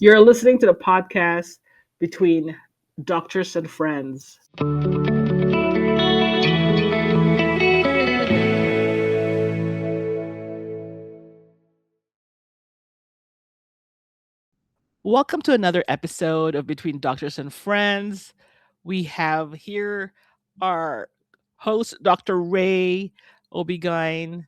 You're listening to the podcast between doctors and friends. Welcome to another episode of Between Doctors and Friends. We have here our host, Dr. Ray, OB-GYN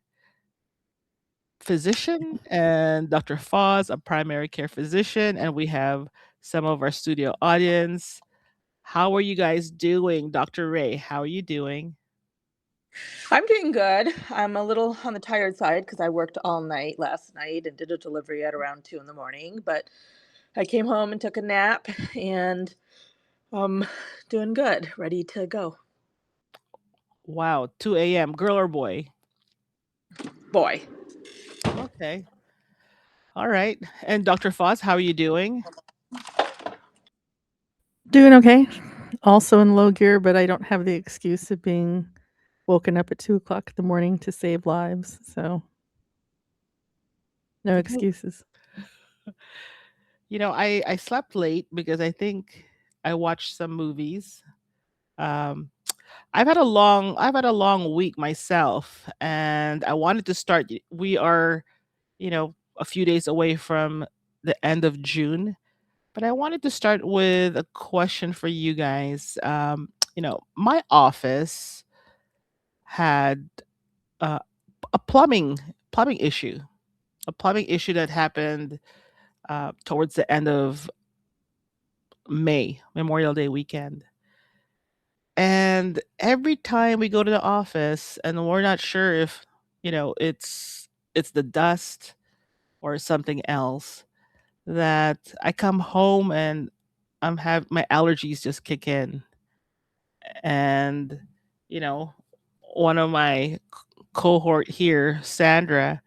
physician, and Dr. Foz, a primary care physician, and we have some of our studio audience. How are you guys doing? Dr. Ray, how are you doing? I'm doing good. I'm a little on the tired side because I worked all night last night and did a delivery at around 2 in the morning. But I came home and took a nap and um doing good, ready to go. Wow, 2 a.m. Girl or boy? Boy. Okay. All right. And Dr. Foz, how are you doing? Doing okay. Also in low gear, but I don't have the excuse of being woken up at 2 o'clock in the morning to save lives. So no excuses. I slept late because I think I watched some movies. Um, I've had a long week myself, and I wanted to start. We are, a few days away from the end of June, but I wanted to start with a question for you guys. My office had uh, a plumbing issue, that happened towards the end of May, Memorial Day weekend. And every time we go to the office and we're not sure if, it's the dust or something else, that I come home and my allergies just kick in. And, you know, one of my cohort here, Sandra,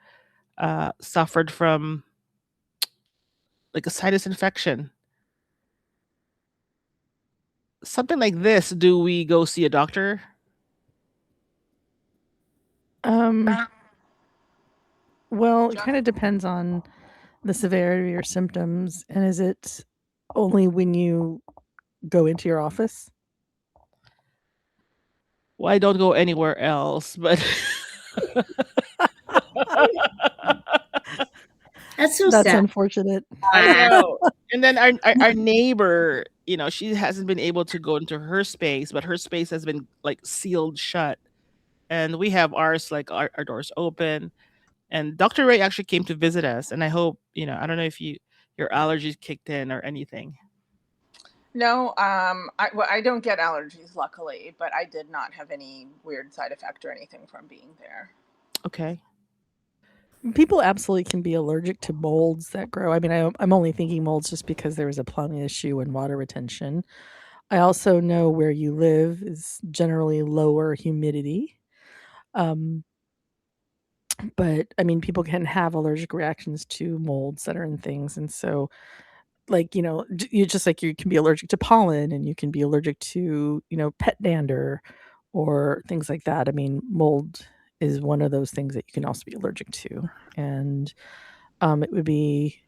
suffered from like a sinus infection. Something like this. Do we go see a doctor? Well, it kind of depends on the severity of your symptoms. And is it only when you go into your office? Well, I don't go anywhere else, but That's so That's sad. unfortunate. I know. And then our neighbor, she hasn't been able to go into her space, but her space has been like sealed shut. And we have ours, like our doors open. And Dr. Ray actually came to visit us. And I hope, I don't know if your allergies kicked in or anything. No, I don't get allergies luckily, but I did not have any weird side effect or anything from being there. Okay. People absolutely can be allergic to molds that grow. I mean, I'm only thinking molds just because there was a plumbing issue and water retention. I also know where you live is generally lower humidity. But I mean, people can have allergic reactions to molds that are in things. And so, like, you just like you can be allergic to pollen and you can be allergic to, pet dander or things like that. I mean, mold is one of those things that you can also be allergic to. And it would be,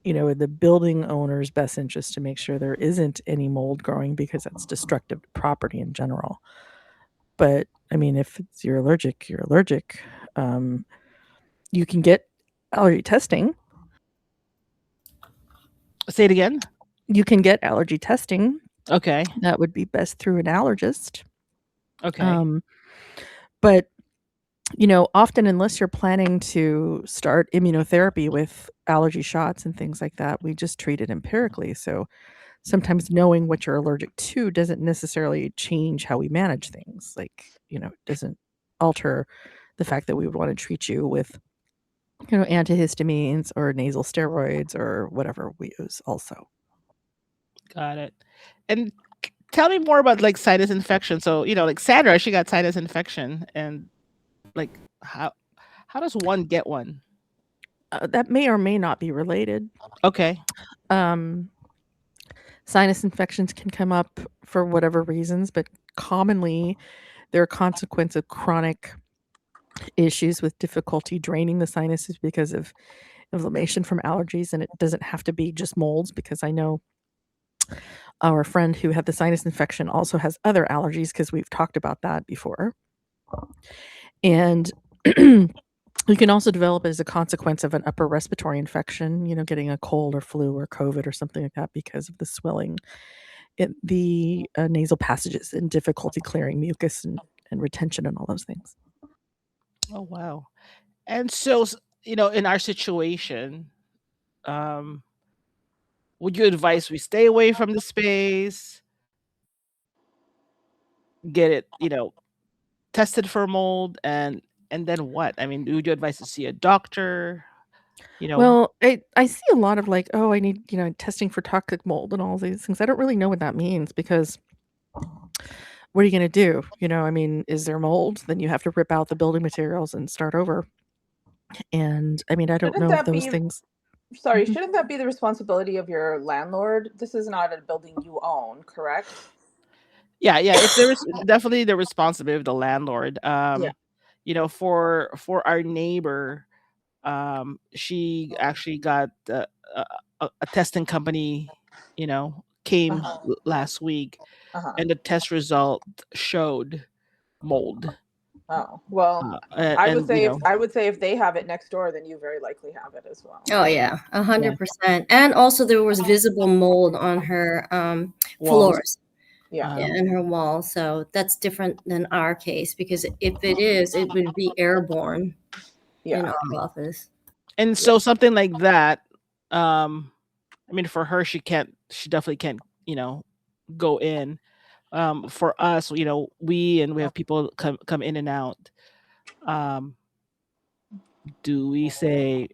in the building owner's best interest to make sure there isn't any mold growing because that's destructive to property in general. But I mean, if you're allergic, you're allergic. You can get allergy testing. Say it again. You can get allergy testing. Okay. That would be best through an allergist. Okay. But often unless you're planning to start immunotherapy with allergy shots and things like that, we just treat it empirically. So sometimes knowing what you're allergic to doesn't necessarily change how we manage things. Like, it doesn't alter the fact that we would want to treat you with antihistamines or nasal steroids or whatever we use also. Got it. And tell me more about like sinus infection. So, like Sandra, she got sinus infection, and like how does one get one? That may or may not be related. Okay. Sinus infections can come up for whatever reasons, but commonly they're a consequence of chronic issues with difficulty draining the sinuses because of inflammation from allergies, and it doesn't have to be just molds, because I know our friend who had the sinus infection also has other allergies, because we've talked about that before. And you can also develop as a consequence of an upper respiratory infection, getting a cold or flu or COVID or something like that, because of the swelling in the nasal passages and difficulty clearing mucus and retention and all those things. Oh wow. And so, in our situation, um, would you advise we stay away from the space, get it, tested for mold, and then what? I mean, would you advise to see a doctor? You know, Well, I see a lot of like, oh, I need, testing for toxic mold and all these things. I don't really know what that means, because what are you going to do? I mean, is there mold? Then you have to rip out the building materials and start over. And I mean, I don't Shouldn't know if that those be, things. sorry, Mhm. shouldn't that be the responsibility of your landlord? This is not a building you own, correct? yeah, yeah, it's definitely the responsibility of the landlord. Yeah. For our neighbor, she actually got a testing company, came Uh-huh. last week, Uh-huh. and the test result showed mold. Oh, well, And, I would and say if they have it next door, then you very likely have it as well. Oh yeah, yeah, 100%. And also there was visible mold on her walls. floors, Yeah. yeah, Um, and her walls. So that's different than our case, because if it is, it would be airborne in Yeah. our office. and Yeah. so something like that, I mean, for her, she definitely can't, go in. For us, we have people come in and out. Um, do we say,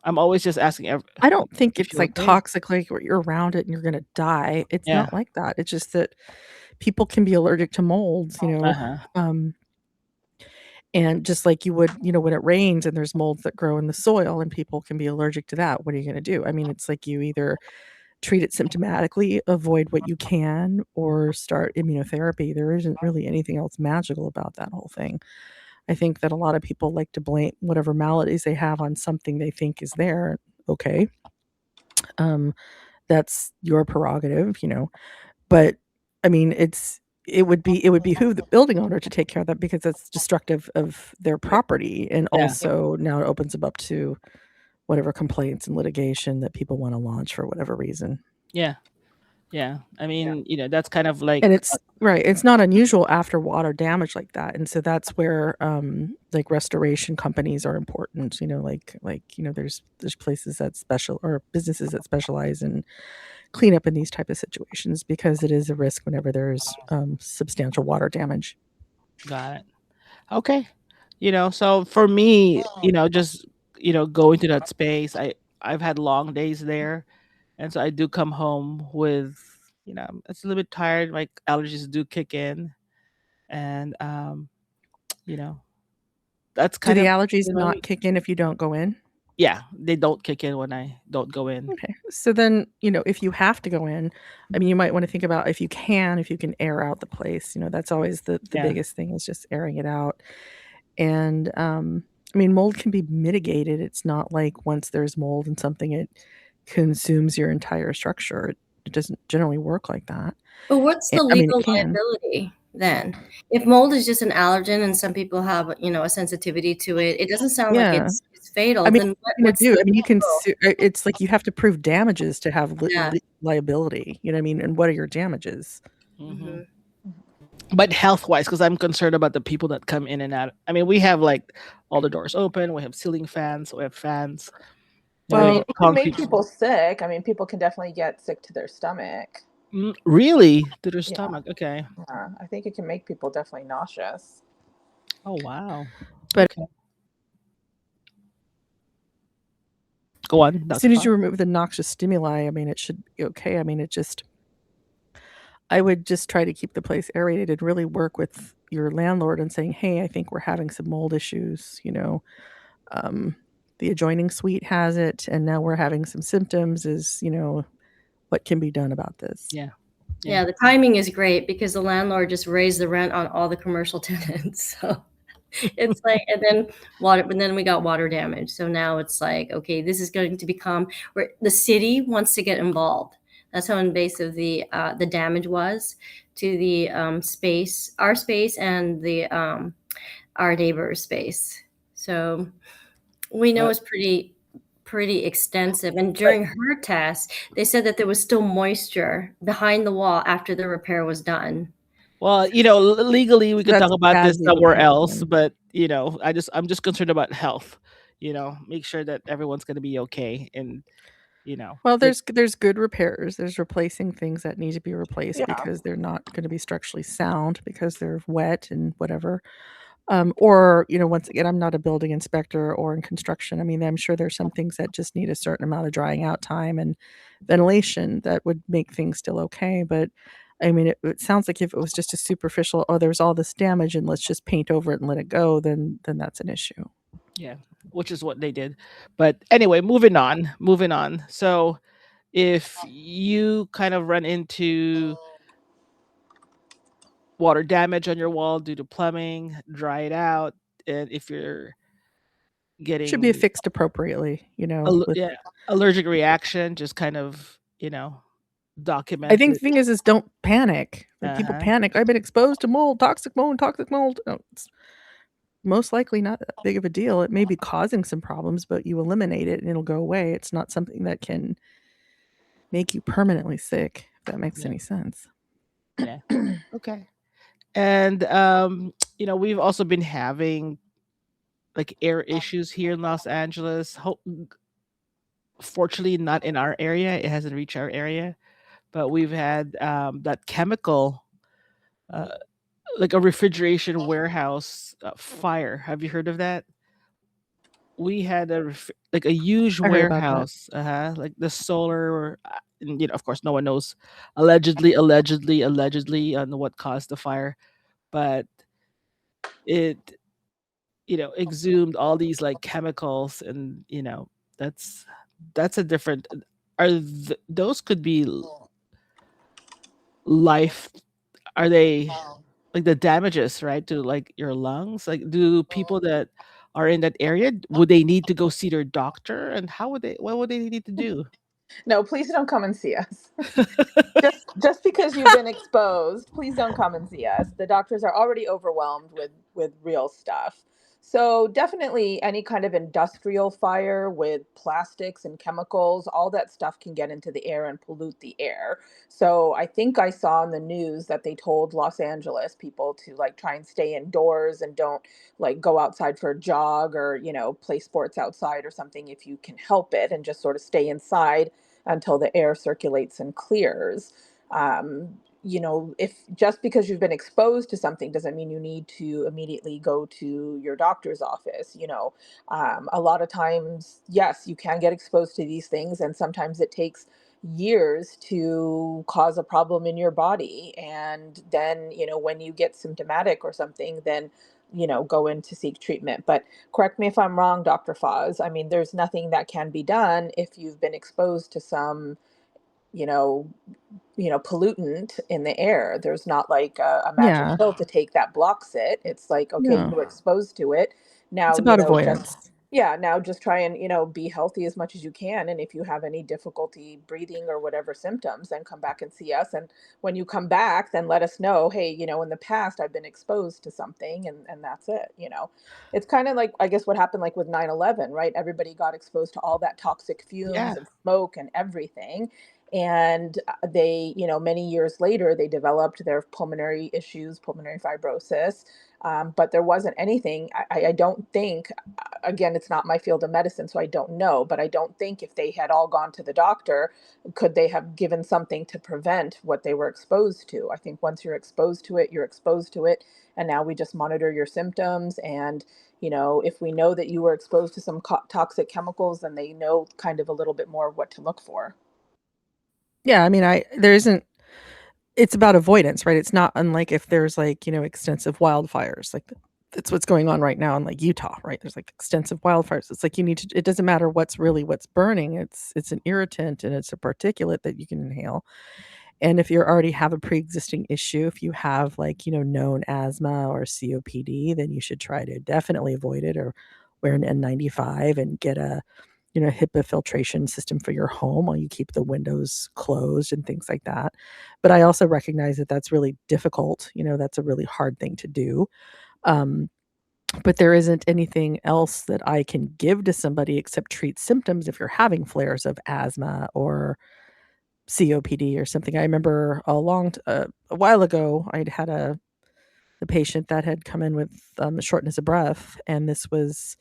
I'm always just asking I don't think if it's you're like okay. toxic, like where you're around it and you're going to die. It's Yeah. not like that. It's just that people can be allergic to molds. Uh-huh. Um, And just like you would, when it rains and there's molds that grow in the soil and people can be allergic to that, what are you going to do? I mean, it's like you either treat it symptomatically, avoid what you can, or start immunotherapy. There isn't really anything else magical about that whole thing. I think that a lot of people like to blame whatever maladies they have on something they think is there. Okay. Um, that's your prerogative. But, I mean, it would behoove the building owner to take care of that, because that's destructive of their property, and Yeah. also now it opens them up to whatever complaints and litigation that people wanna launch for whatever reason. Yeah. Yeah. I Yeah. mean, that's kind of like, And it's right, it's not unusual after water damage like that, and so that's where, like, restoration companies are important, there's places that special or businesses that specialize in cleanup in these type of situations, because it is a risk whenever there's, substantial water damage. got it. Okay. So for me, just, going to that space, I've had long days there. And so I do come home with, it's a little bit tired. Like allergies do kick in. And, you know, that's Do kind the of allergies been my not week. kick in if you don't go in? Yeah. They don't kick in when I don't go in. Okay. So then, if you have to go in, I mean, you might want to think about if you can air out the place. That's always the Yeah. biggest thing, is just airing it out. And I mean, mold can be mitigated. It's not like once there's mold in something, it consumes your entire structure. It doesn't generally work like that. But what's the I mean, it legal can. liability then? If mold is just an allergen and some people have, a sensitivity to it, it doesn't sound like Yeah. it's fatal. I mean, Then what are you what's gonna the do? I mean, you can legal? sue. It's like you have to prove damages to have Yeah. liability. You know what I mean? And what are your damages? Hmm. Mhm. But health wise, because I'm concerned about the people that come in and out. I mean, we have like all the doors open, we have ceiling fans, we have fans, I we have mean, Well, it can make concrete. people sick. I mean, people can definitely get sick to their stomach. Really? To their Yeah. stomach. Okay. Yeah. I think it can make people definitely nauseous. Oh, wow. but Okay. Go on, as Dr. soon as you Fun. remove the noxious stimuli, I mean, it should be okay. I mean, I would just try to keep the place aerated and really work with your landlord and saying, hey, I think we're having some mold issues. Um, the adjoining suite has it, and now we're having some symptoms. What can be done about this? Yeah. Yeah, the timing is great because the landlord just raised the rent on all the commercial tenants. So It's like, and then water, but then we got water damage. So now it's like, okay, this is going to become where the city wants to get involved. That's how invasive the damage was to the space, our space, and the our neighbor's space. So we know But it's pretty extensive. And but during her test, they said that there was still moisture behind the wall after the repair was done. well, legally we could That's talk about bad this legal somewhere else, thinking. but I'm just concerned about health. Make sure that everyone's going to be okay, and Well, like there's good repairs. There's replacing things that need to be replaced Yeah. because they're not going to be structurally sound because they're wet and whatever. Or, once again, I'm not a building inspector or in construction. I mean, I'm sure there's some things that just need a certain amount of drying out time and ventilation that would make things still okay. But I mean, it sounds like if it was just a superficial, oh, there's all this damage and let's just paint over it and let it go, then that's an issue. yeah, which is what they did. But anyway, moving on. So if you kind of run into water damage on your wall due to plumbing, dry it out, and if you're Should be getting fixed appropriately, with yeah, allergic reaction, just kind of, I document think it. the thing is don't panic. Like people Uh-huh. panic. I've been exposed to mold, toxic mold, toxic mold. No, it's most likely not that big of a deal. It may be causing some problems, but you eliminate it and it'll go away. It's not something that can make you permanently sick, if that makes Yeah. any sense. Yeah. Okay. And we've also been having like air issues here in Los Angeles. Fortunately, not in our area. It hasn't reached our area, but we've had that chemical, uh, like a refrigeration warehouse fire. Have you heard of that? We had like a huge I heard about that. warehouse, like the solar, and of course, no one knows allegedly on what caused the fire, but it exhumed all these like chemicals, and that's that's a different. Those could be life? Are they like the damages, right, to like your lungs? Like, do people that are in that area, would they need to go see their doctor, and what would they need to do? No, please don't come and see us. Just because you've been exposed, please don't come and see us. The doctors are already overwhelmed with real stuff. So definitely any kind of industrial fire with plastics and chemicals, all that stuff can get into the air and pollute the air. So I think I saw in the news that they told Los Angeles people to like try and stay indoors and don't like go outside for a jog or, play sports outside or something if you can help it, and just sort of stay inside until the air circulates and clears. If just because you've been exposed to something doesn't mean you need to immediately go to your doctor's office. A lot of times, yes, you can get exposed to these things, and sometimes it takes years to cause a problem in your body. And then, when you get symptomatic or something, then go in to seek treatment. But correct me if I'm wrong, Dr. Foz. I mean, there's nothing that can be done if you've been exposed to some, you know, pollutant in the air. There's not like a magic Yeah. pill to take that blocks it. It's like, okay, you No. were exposed to it. It's Now, about just avoidance. yeah, now just try and, be healthy as much as you can. And if you have any difficulty breathing or whatever symptoms, then come back and see us. And when you come back, then let us know, hey, in the past I've been exposed to something, and that's it. It's kind of like, I guess, what happened like with 9/11, right? Everybody got exposed to all that toxic fumes Yeah. and smoke and everything. And they, many years later, they developed their pulmonary issues, pulmonary fibrosis. But there wasn't anything. I don't think, again, it's not my field of medicine, so I don't know, but I don't think if they had all gone to the doctor, could they have given something to prevent what they were exposed to. I think once you're exposed to it, you're exposed to it. And now we just monitor your symptoms. And, if we know that you were exposed to some toxic chemicals, then they know kind of a little bit more what to look for. Yeah, I mean, there isn't it's about avoidance, right? It's not unlike if there's like, extensive wildfires. Like that's what's going on right now in like Utah, right? There's like extensive wildfires. It's like it doesn't matter what's burning. It's an irritant and it's a particulate that you can inhale. And if you already have a pre-existing issue, if you have like, known asthma or COPD, then you should try to definitely avoid it or wear an N95 and get a, HIPAA filtration system for your home while you keep the windows closed and things like that. But I also recognize that that's really difficult. That's a really hard thing to do. But there isn't anything else that I can give to somebody except treat symptoms if you're having flares of asthma or COPD or something. I remember a while ago, I'd had a patient that had come in with shortness of breath, and this was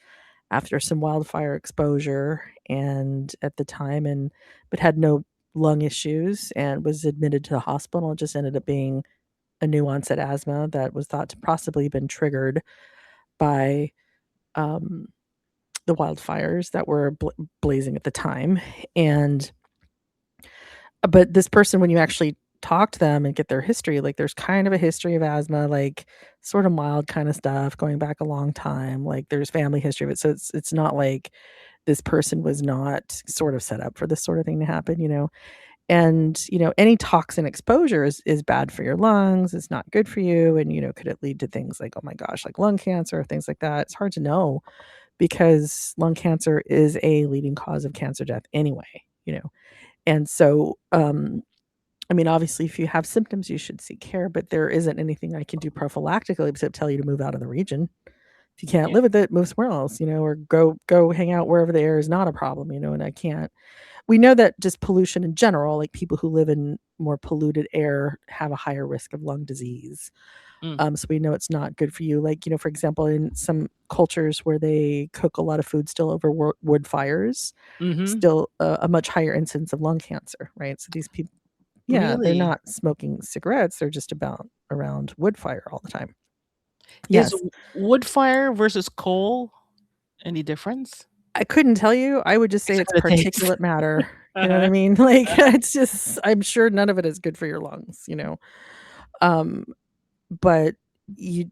after some wildfire exposure, and at the time, but had no lung issues and was admitted to the hospital. It just ended up being a new onset asthma that was thought to possibly been triggered by um, the wildfires that were blazing at the time, and but this person, when you actually talk to them and get their history, like there's kind of a history of asthma, like sort of mild kind of stuff going back a long time. Like there's family history of it. So it's not like this person was not sort of set up for this sort of thing to happen. And, any toxin exposure is bad for your lungs. It's not good for you. And, could it lead to things like, oh my gosh, like lung cancer, things like that? It's hard to know because lung cancer is a leading cause of cancer death anyway. And so, obviously, if you have symptoms, you should seek care, but there isn't anything I can do prophylactically except tell you to move out of the region. If you can't Yeah. live with it, move somewhere else, or go hang out wherever the air is not a problem, and I can't. We know that just pollution in general, like people who live in more polluted air have a higher risk of lung disease. Mm. So we know it's not good for you. Like, for example, in some cultures where they cook a lot of food still over wood fires, Mhm. still a much higher incidence of lung cancer, right? So these people, yeah, they're Really? not smoking cigarettes. They're just around wood fire all the time. Is Yes. wood fire versus coal any difference? I couldn't tell you. I would just say it's Except for the taste. particulate matter. You know what Uh-huh. I mean? Like, it's just, I'm sure none of it is good for your lungs. Um, but you,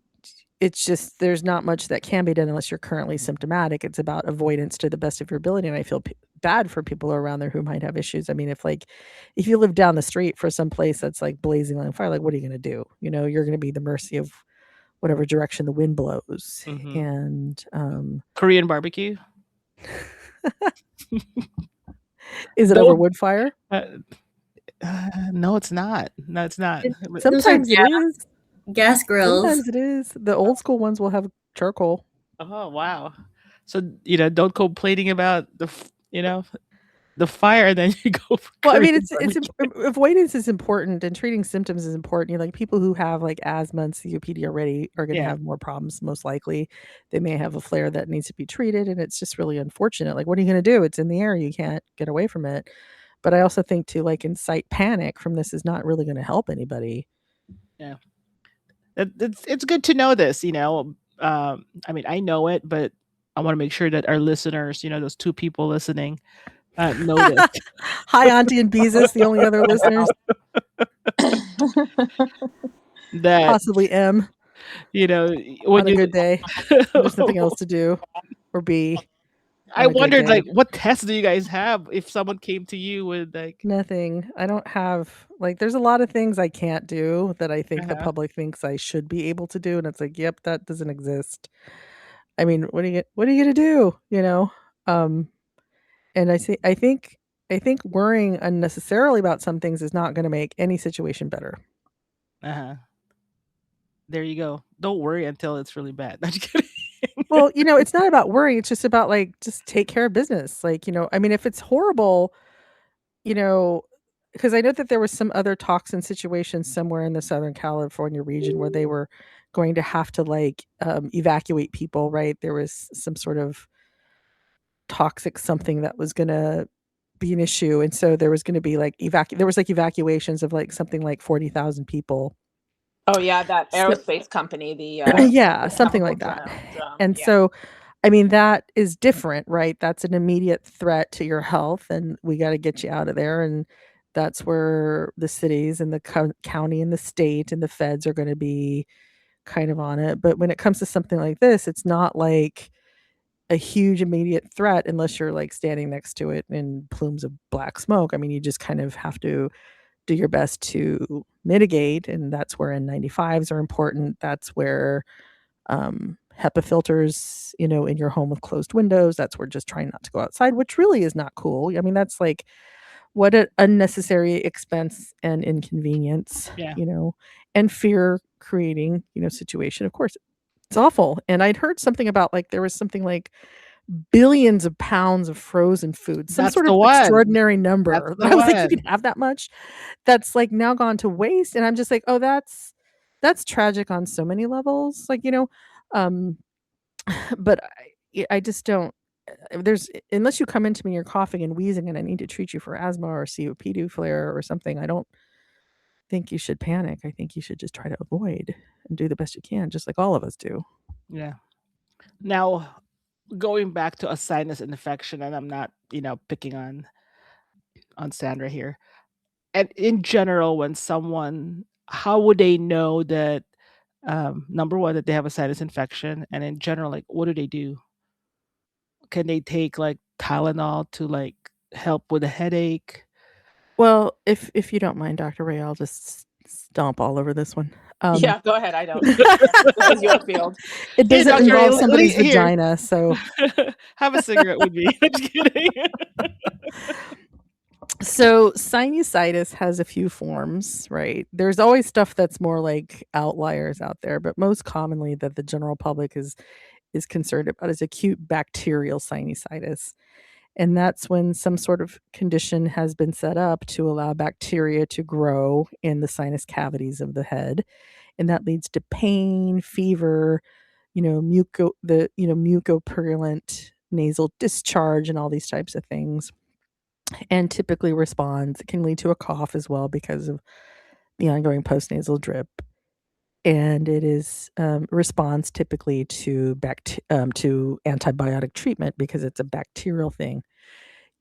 it's just, there's not much that can be done unless you're currently symptomatic. It's about avoidance to the best of your ability. And I feel bad for people around there who might have issues. I mean, if you live down the street for some place that's like blazing on fire, like, what are you going to do? You're going to be the mercy of whatever direction the wind blows. Mhm. And, Korean barbecue? is it over Don't wood fire? no, it's not. No, it's not. But Those are Sometimes it is. gas grills. Sometimes it is. The old school ones will have charcoal. oh, wow. So, don't go complaining about the fire, and then you go for Well, I mean, Korean it's barbecue. avoidance is important, and treating symptoms is important. Like people who have like asthma and COPD already are going to Yeah. have more problems. Most likely, they may have a flare that needs to be treated, and it's just really unfortunate. Like, what are you going to do? It's in the air; you can't get away from it. But I also think to like incite panic from this is not really going to help anybody. Yeah. It's good to know this. I mean, I know it, but I wanna make sure that our listeners, those 2 people listening, know this. Hi, Auntie and Beezus, the only other listeners, That, possibly M when on a you good day. There's nothing else to do, or B I on a good wondered, day. like, what tests do you guys have if someone came to you with, like Nothing. I don't have like there's a lot of things I can't do that I think the Uh-huh. public thinks I should be able to do, and it's like, yep, that doesn't exist. I mean, what are you gonna do? Um, and I think worrying unnecessarily about some things is not gonna make any situation better. Uh-huh. There you go. Don't worry until it's really bad. I'm just kidding. Well, it's not about worry. It's just about like just take care of business. Like, I mean, if it's horrible, you know, because I know that there was some other toxin situation somewhere in the Southern California region where they were going to have to like evacuate people, right? There was some sort of toxic something that was going to be an issue. And so there was going to be like there was like evacuations of like something like 40,000 people. Oh yeah, that So aerospace company, yeah, the something chemical like that. drum. And Yeah. so I mean, that is different, right? That's an immediate threat to your health, and we got to get you out of there. And that's where the cities and the county and the state and the feds are going to be kind of on it. But when it comes to something like this, it's not like a huge immediate threat unless you're like standing next to it in plumes of black smoke. I mean, you just kind of have to do your best to mitigate, and that's where N95s are important. That's where HEPA filters, in your home with closed windows. That's where just trying not to go outside, which really is not cool. I mean, that's like what an unnecessary expense and inconvenience, Yeah. and fear creating, situation. Of course, it's awful. And I'd heard something about like there was something like billions of pounds of frozen food, some That's sort the of one. extraordinary That's number. the I was like, you can one. have that much? That's like now gone to waste. And I'm just like, oh, that's tragic on so many levels. Like, um, but I just don't. There's unless you come into me, you're coughing and wheezing, and I need to treat you for asthma or COPD flare or something. I don't think you should panic. I think you should just try to avoid and do the best you can, just like all of us do. Yeah. Now, going back to a sinus infection, and I'm not, picking on Sandra here. And in general, when someone, how would they know that, number one, that they have a sinus infection, and in general, like, what do they do? Can they take like Tylenol to like help with a headache? Well, if you don't mind, Dr. Ray, I'll just stomp all over this one. Yeah, go ahead. I don't. This is your field. It Here, doesn't Doctor A, involve somebody's here. vagina, so Have a cigarette with me. Just kidding. sinusitis has a few forms, right? There's always stuff that's more like outliers out there, but most commonly that the general public is concerned about is acute bacterial sinusitis. And that's when some sort of condition has been set up to allow bacteria to grow in the sinus cavities of the head. And that leads to pain, fever, mucopurulent nasal discharge and all these types of things. And typically responds. It can lead to a cough as well because of the ongoing postnasal drip. And it is responds typically to to antibiotic treatment because it's a bacterial thing.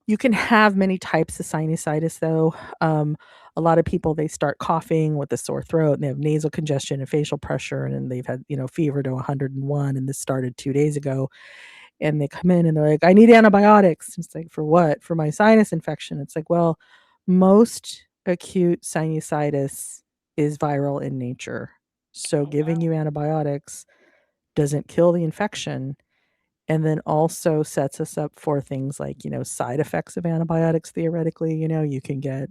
You can have many types of sinusitis though. A lot of people, they start coughing with a sore throat and they have nasal congestion and facial pressure, and then they've had, fever to 101, and this started 2 days ago. And they come in and they're like, "I need antibiotics." It's like, "For what?" "For my sinus infection." It's like, well, most acute sinusitis is viral in nature. So Oh, giving wow. you antibiotics doesn't kill the infection, and then also sets us up for things like, side effects of antibiotics theoretically. You can get,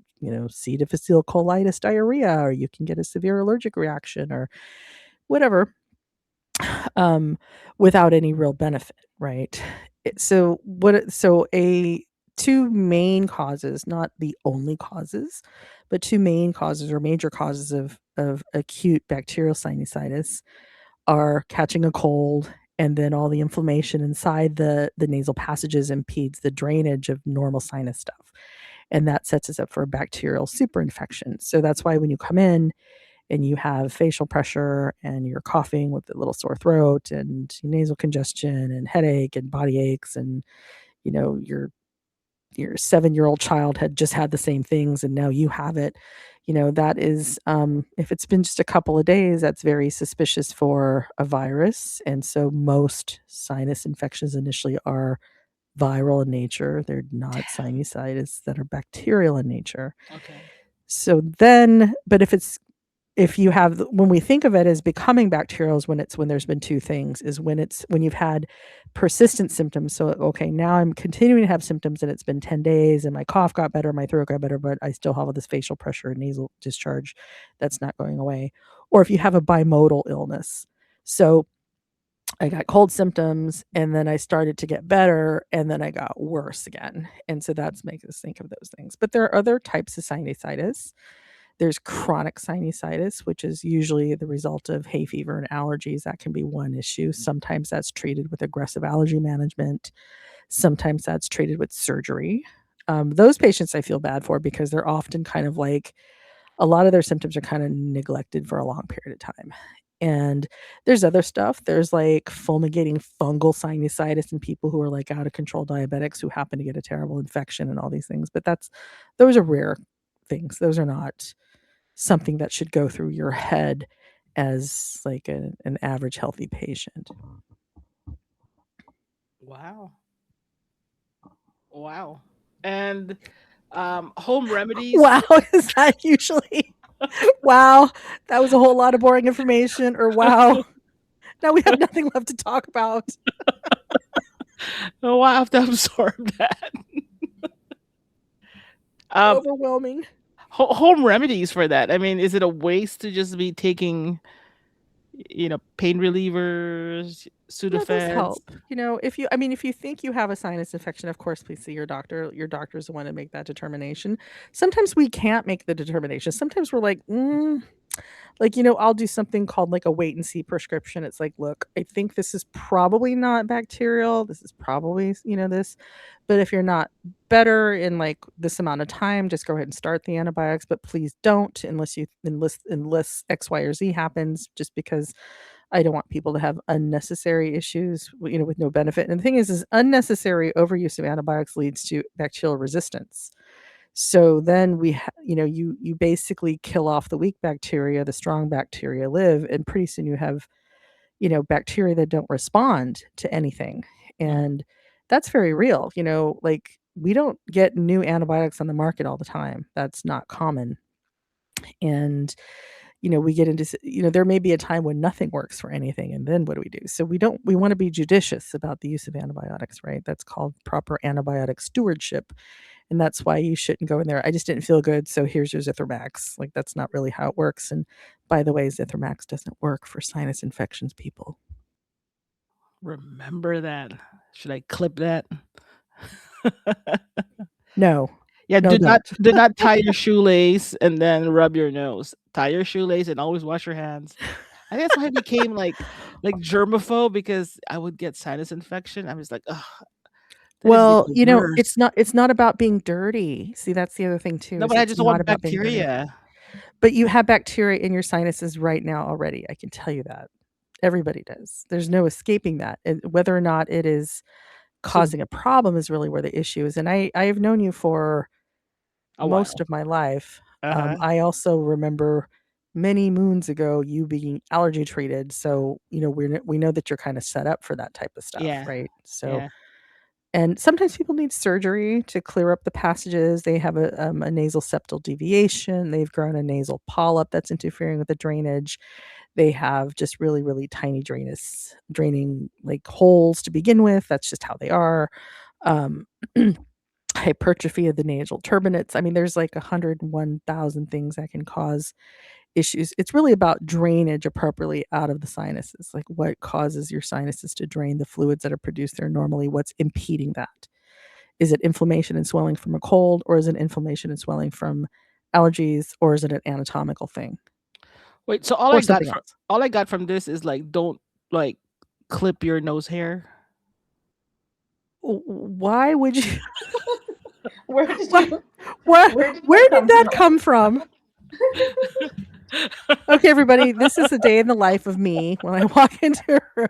C. difficile colitis diarrhea, or you can get a severe allergic reaction or whatever, um, without any real benefit, right? A two main causes, not the only causes, but two main causes or major causes of acute bacterial sinusitis are catching a cold, and then all the inflammation inside the nasal passages impedes the drainage of normal sinus stuff. And that sets us up for a bacterial superinfection. So that's why when you come in and you have facial pressure and you're coughing with a little sore throat and nasal congestion and headache and body aches, and your 7-year-old child had just had the same things and now you have it, that is, if it's been just a couple of days, that's very suspicious for a virus. And so most sinus infections initially are viral in nature. They're not sinusitis that are bacterial in nature. Okay. So then, but if you have when we think of it as becoming bacterial is when there's been two things, is when you've had persistent symptoms. So, okay, now I'm continuing to have symptoms and it's been 10 days and my cough got better, my throat got better, but I still have all this facial pressure and nasal discharge that's not going away. Or if you have a bimodal illness. So I got cold symptoms and then I started to get better and then I got worse again. And so that's makes us think of those things. But there are other types of sinusitis. There's chronic sinusitis, which is usually the result of hay fever and allergies. That can be one issue. Sometimes that's treated with aggressive allergy management. Sometimes that's treated with surgery. Those patients I feel bad for because they're often kind of like a lot of their symptoms are kind of neglected for a long period of time. And there's other stuff. There's like fulminating fungal sinusitis in people who are like out of control diabetics who happen to get a terrible infection and all these things. But those are rare things. Those are not something that should go through your head as like an average healthy patient. Wow. Wow. And Home remedies. Wow, is that usually? Wow, that was a whole lot of boring information. Or wow, now we have nothing left to talk about. Oh, I have to absorb that. Um, Overwhelming. home remedies for that. I mean, is it a waste to just be taking, pain relievers, No, those Sudafeds? help. If you think you have a sinus infection, of course, please see your doctor. Your doctor is the one to make that determination. Sometimes we can't make the determination. Sometimes we're like, I'll do something called like a wait and see prescription. It's like, look, I think this is probably not bacterial. This is probably, this. But if you're not better in like this amount of time, just go ahead and start the antibiotics. But please don't unless X, Y, or Z happens, just because I don't want people to have unnecessary issues, with no benefit. And the thing is unnecessary overuse of antibiotics leads to bacterial resistance. So then you basically kill off the weak bacteria, the strong bacteria live, and pretty soon you have, bacteria that don't respond to anything. And that's very real. Like we don't get new antibiotics on the market all the time. That's not common. And we get into there may be a time when nothing works for anything, and then what do we do? So we want to be judicious about the use of antibiotics, right? That's called proper antibiotic stewardship. And that's why you shouldn't go in there. I just didn't feel good, so here's your Zithromax. Like that's not really how it works. And by the way, Zithromax doesn't work for sinus infections, people. Remember that. Should I clip that? No. Yeah, No, do not tie your shoelace and then rub your nose. Tie your shoelace and always wash your hands. I think that's why I became like germaphobe, because I would get sinus infection. I was like, ugh. Well, Worse. it's not about being dirty. See, that's the other thing too. No, Is but I it's just don't not want about being dirty. bacteria. But you have bacteria in your sinuses right now already. I can tell you that. Everybody does. There's no escaping that. And whether or not it is So causing a problem is really where the issue is. And I have known you for a most while. of my life. Uh-huh. I also remember many moons ago you being allergy treated. So, we know that you're kind of set up for that type of stuff, Yeah. right? So, Yeah. and sometimes people need surgery to clear up the passages. They have a nasal septal deviation. They've grown a nasal polyp that's interfering with the drainage. They have just really, really tiny draining like holes to begin with. That's just how they are. Um, hypertrophy of the nasal turbinates. I mean, there's like 101,000 things that can cause issues. It's really about drainage appropriately out of the sinuses. Like what causes your sinuses to drain the fluids that are produced there normally? What's impeding that? Is it inflammation and swelling from a cold, or is it inflammation and swelling from allergies, or is it an anatomical thing, Wait, so or something else? all I got from this is like, don't like clip your nose hair. Why would you? Where did Why, you? where Where did that come from? Okay, everybody, this is a day in the life of me when I walk into a room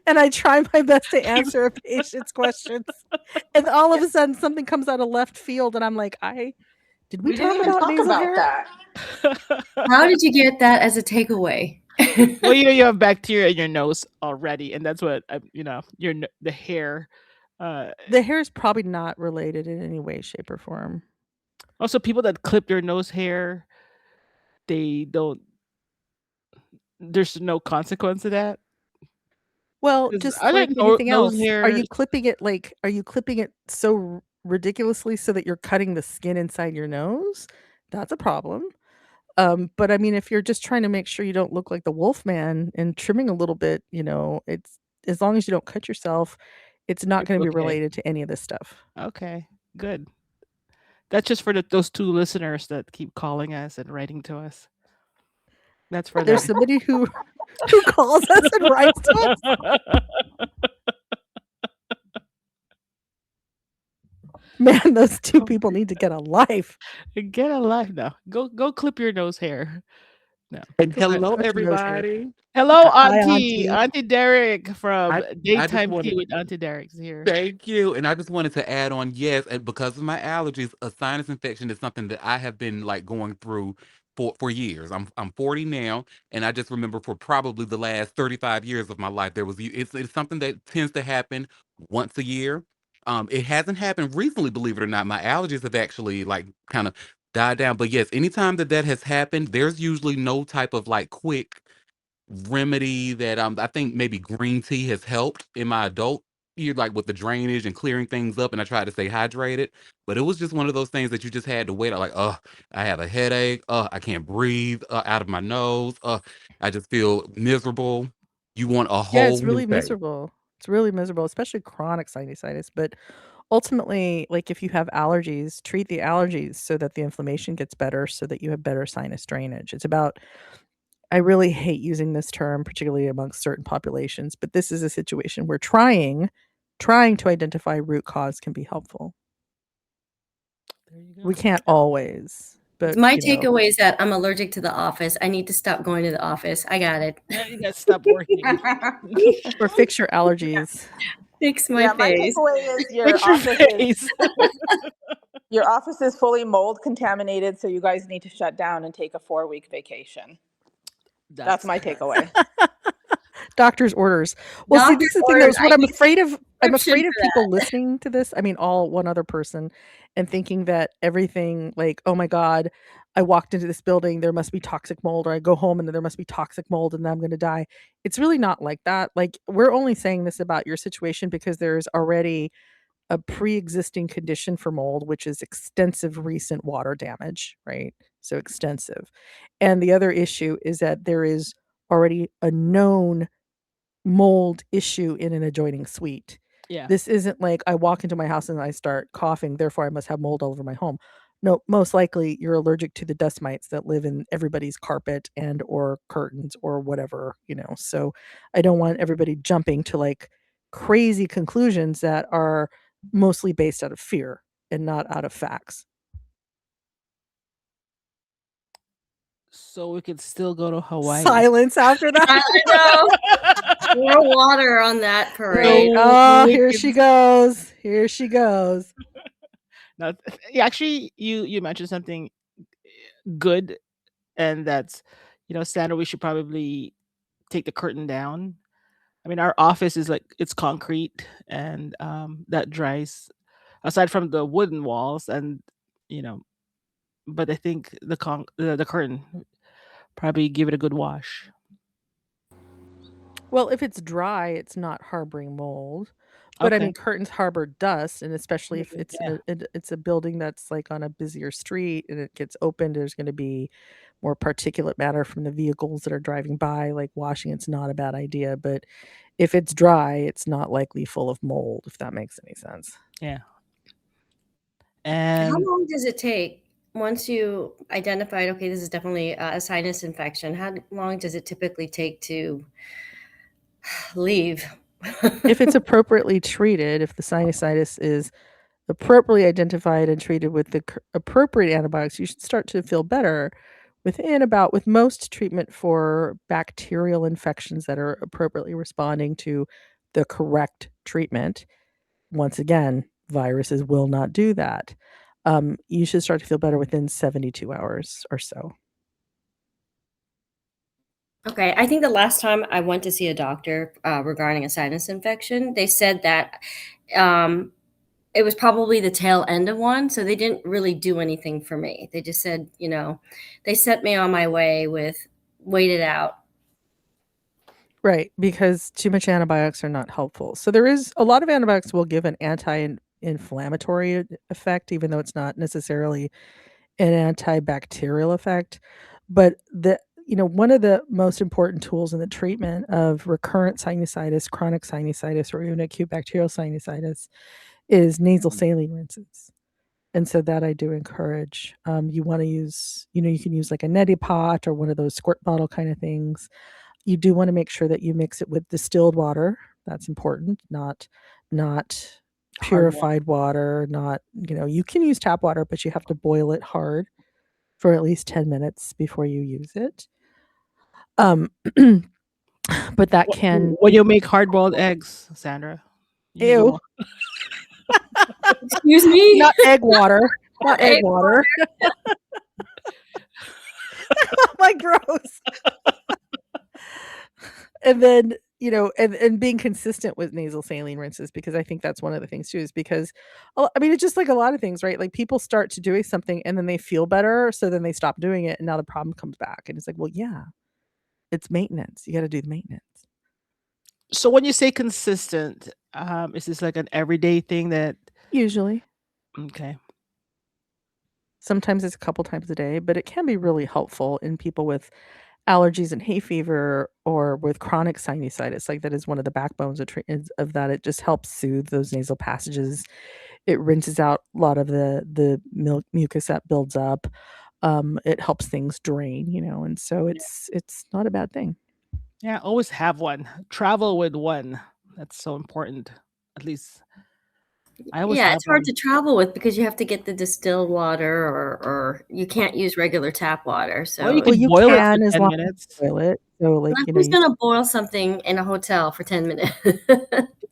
and I try my best to answer a patient's questions, and all of a sudden something comes out of left field, and I'm like, did we We didn't talk even about talk nasal about hair? that. How did you get that as a takeaway? Well, you have bacteria in your nose already, and that's what the hair. The hair is probably not related in any way, shape, or form. Also, people that clip their nose hair, they don't. There's no consequence to that. Well, 'Cause just I like didn't know anything nose else, hair. are you clipping it so ridiculously so that you're cutting the skin inside your nose? That's a problem. But I mean, if you're just trying to make sure you don't look like the wolf man and trimming a little bit, it's as long as you don't cut yourself, it's not It's gonna be okay. related to any of this stuff. Okay, good. That's just for those two listeners that keep calling us and writing to us. That's for There's them. somebody who calls us and writes to us. Man, those two people need to get a life. Get a life now. Go clip your nose hair. No. And Go hello, cut your nose hair. everybody. Hello, Hi, Auntie. Auntie. Auntie Derek from I just Daytime Tea wanted with Auntie Derek's here. thank you, and I just wanted to add on, yes, and because of my allergies, a sinus infection is something that I have been like going through for years. I'm 40 now, and I just remember for probably the last 35 years of my life, it's something that tends to happen once a year. It hasn't happened recently, believe it or not. My allergies have actually like kind of died down. But yes, anytime that has happened, there's usually no type of like quick remedy that I think maybe green tea has helped in my adult year, like with the drainage and clearing things up. And I tried to stay hydrated, but it was just one of those things that you just had to wait. Like, I have a headache. I can't breathe out of my nose. I just feel miserable. You want a Yeah, whole it's new really face. miserable. It's really miserable, especially chronic sinusitis. But ultimately, like if you have allergies, treat the allergies so that the inflammation gets better, so that you have better sinus drainage. It's about, I really hate using this term, particularly amongst certain populations, but this is a situation where trying to identify root cause can be helpful. There you We go. can't always, but My you know, takeaway is that I'm allergic to the office. I need to stop going to the office. I got it. Yeah, you gotta stop working. or fix your allergies. Fix my Yeah, my face. takeaway is Fix your face. your office is fully mold contaminated, so you guys need to shut down and take a 4-week vacation. That's my takeaway. Doctor's orders. Well, see, Doctor's this is the thing, though, orders. is what I I'm need afraid of. I'm prescription afraid of for people listening to this. I mean, all one other person, and thinking that everything, like, oh my God, I walked into this building, there must be toxic mold, or I go home and there must be toxic mold and I'm going to die. It's really not like that. Like, we're only saying this about your situation because there's already a pre-existing condition for mold, which is extensive recent water damage, right? So extensive. And the other issue is that there is already a known mold issue in an adjoining suite. Yeah. This isn't like I walk into my house and I start coughing, therefore I must have mold all over my home. No, most likely you're allergic to the dust mites that live in everybody's carpet and or curtains or whatever, you know. So I don't want everybody jumping to like crazy conclusions that are mostly based out of fear and not out of facts. So we could still go to Hawaii. Silence after that. I know. More water on that parade. Oh, we here could- she goes. Here she goes. Now, actually, you mentioned something good, and that's, Sandra, we should probably take the curtain down. I mean, our office is like it's concrete, and that dries. Aside from the wooden walls, and you know, but I think the curtain probably give it a good wash. Well, if it's dry, it's not harboring mold. But I Okay. mean, curtains harbor dust, and especially if it's Yeah. it's a building that's like on a busier street and it gets opened, there's going to be more particulate matter from the vehicles that are driving by. Like washing, it's not a bad idea. But if it's dry, it's not likely full of mold. If that makes any sense. Yeah. How And long does it take once you identified, okay, this is definitely a sinus infection? How long does it typically take to leave? If it's appropriately treated, if the sinusitis is appropriately identified and treated with the appropriate antibiotics, you should start to feel better with most treatment for bacterial infections that are appropriately responding to the correct treatment. Once again, viruses will not do that. You should start to feel better within 72 hours or so. Okay, I think the last time I went to see a doctor regarding a sinus infection, they said that um, it was probably the tail end of one, so they didn't really do anything for me. They just said, they sent me on my way with wait it out. Right, because too much antibiotics are not helpful. So there is a lot of antibiotics will give an anti-inflammatory effect, even though it's not necessarily an antibacterial effect. But one of the most important tools in the treatment of recurrent sinusitis, chronic sinusitis, or even acute bacterial sinusitis is nasal saline rinses. And so that I do encourage. You want to use, you can use like a neti pot or one of those squirt bottle kind of things. You do want to make sure that you mix it with distilled water. That's important, not purified water, not, you can use tap water, but you have to boil it hard for at least 10 minutes before you use it. But that can when you make hard-boiled eggs, Sandra, you ew. go- Excuse me? Not egg water. Not egg Egg water. Oh my gross. And then and being consistent with nasal saline rinses, because I think that's one of the things too, is because, I mean, it's just like a lot of things, right? Like people start to doing something and then they feel better, so then they stop doing it, and now the problem comes back, and it's like, well, yeah, it's maintenance. You got to do the maintenance. So when you say consistent, is this like an everyday thing that Usually, okay. sometimes it's a couple times a day, but it can be really helpful in people with allergies and hay fever, or with chronic sinusitis. Like that is one of the backbones of that. It just helps soothe those nasal passages. It rinses out a lot of the mucus that builds up. It helps things drain, and so Yeah. it's not a bad thing. Yeah, always have one. Travel with one. That's so important. At least I always Yeah, have it's hard one. to travel with because you have to get the distilled water, or you can't use regular tap water. Well, you So Well, could you boil it for can, as 10 long as minutes. you boil it. So, like, who's you gonna boil something in a hotel for 10 minutes?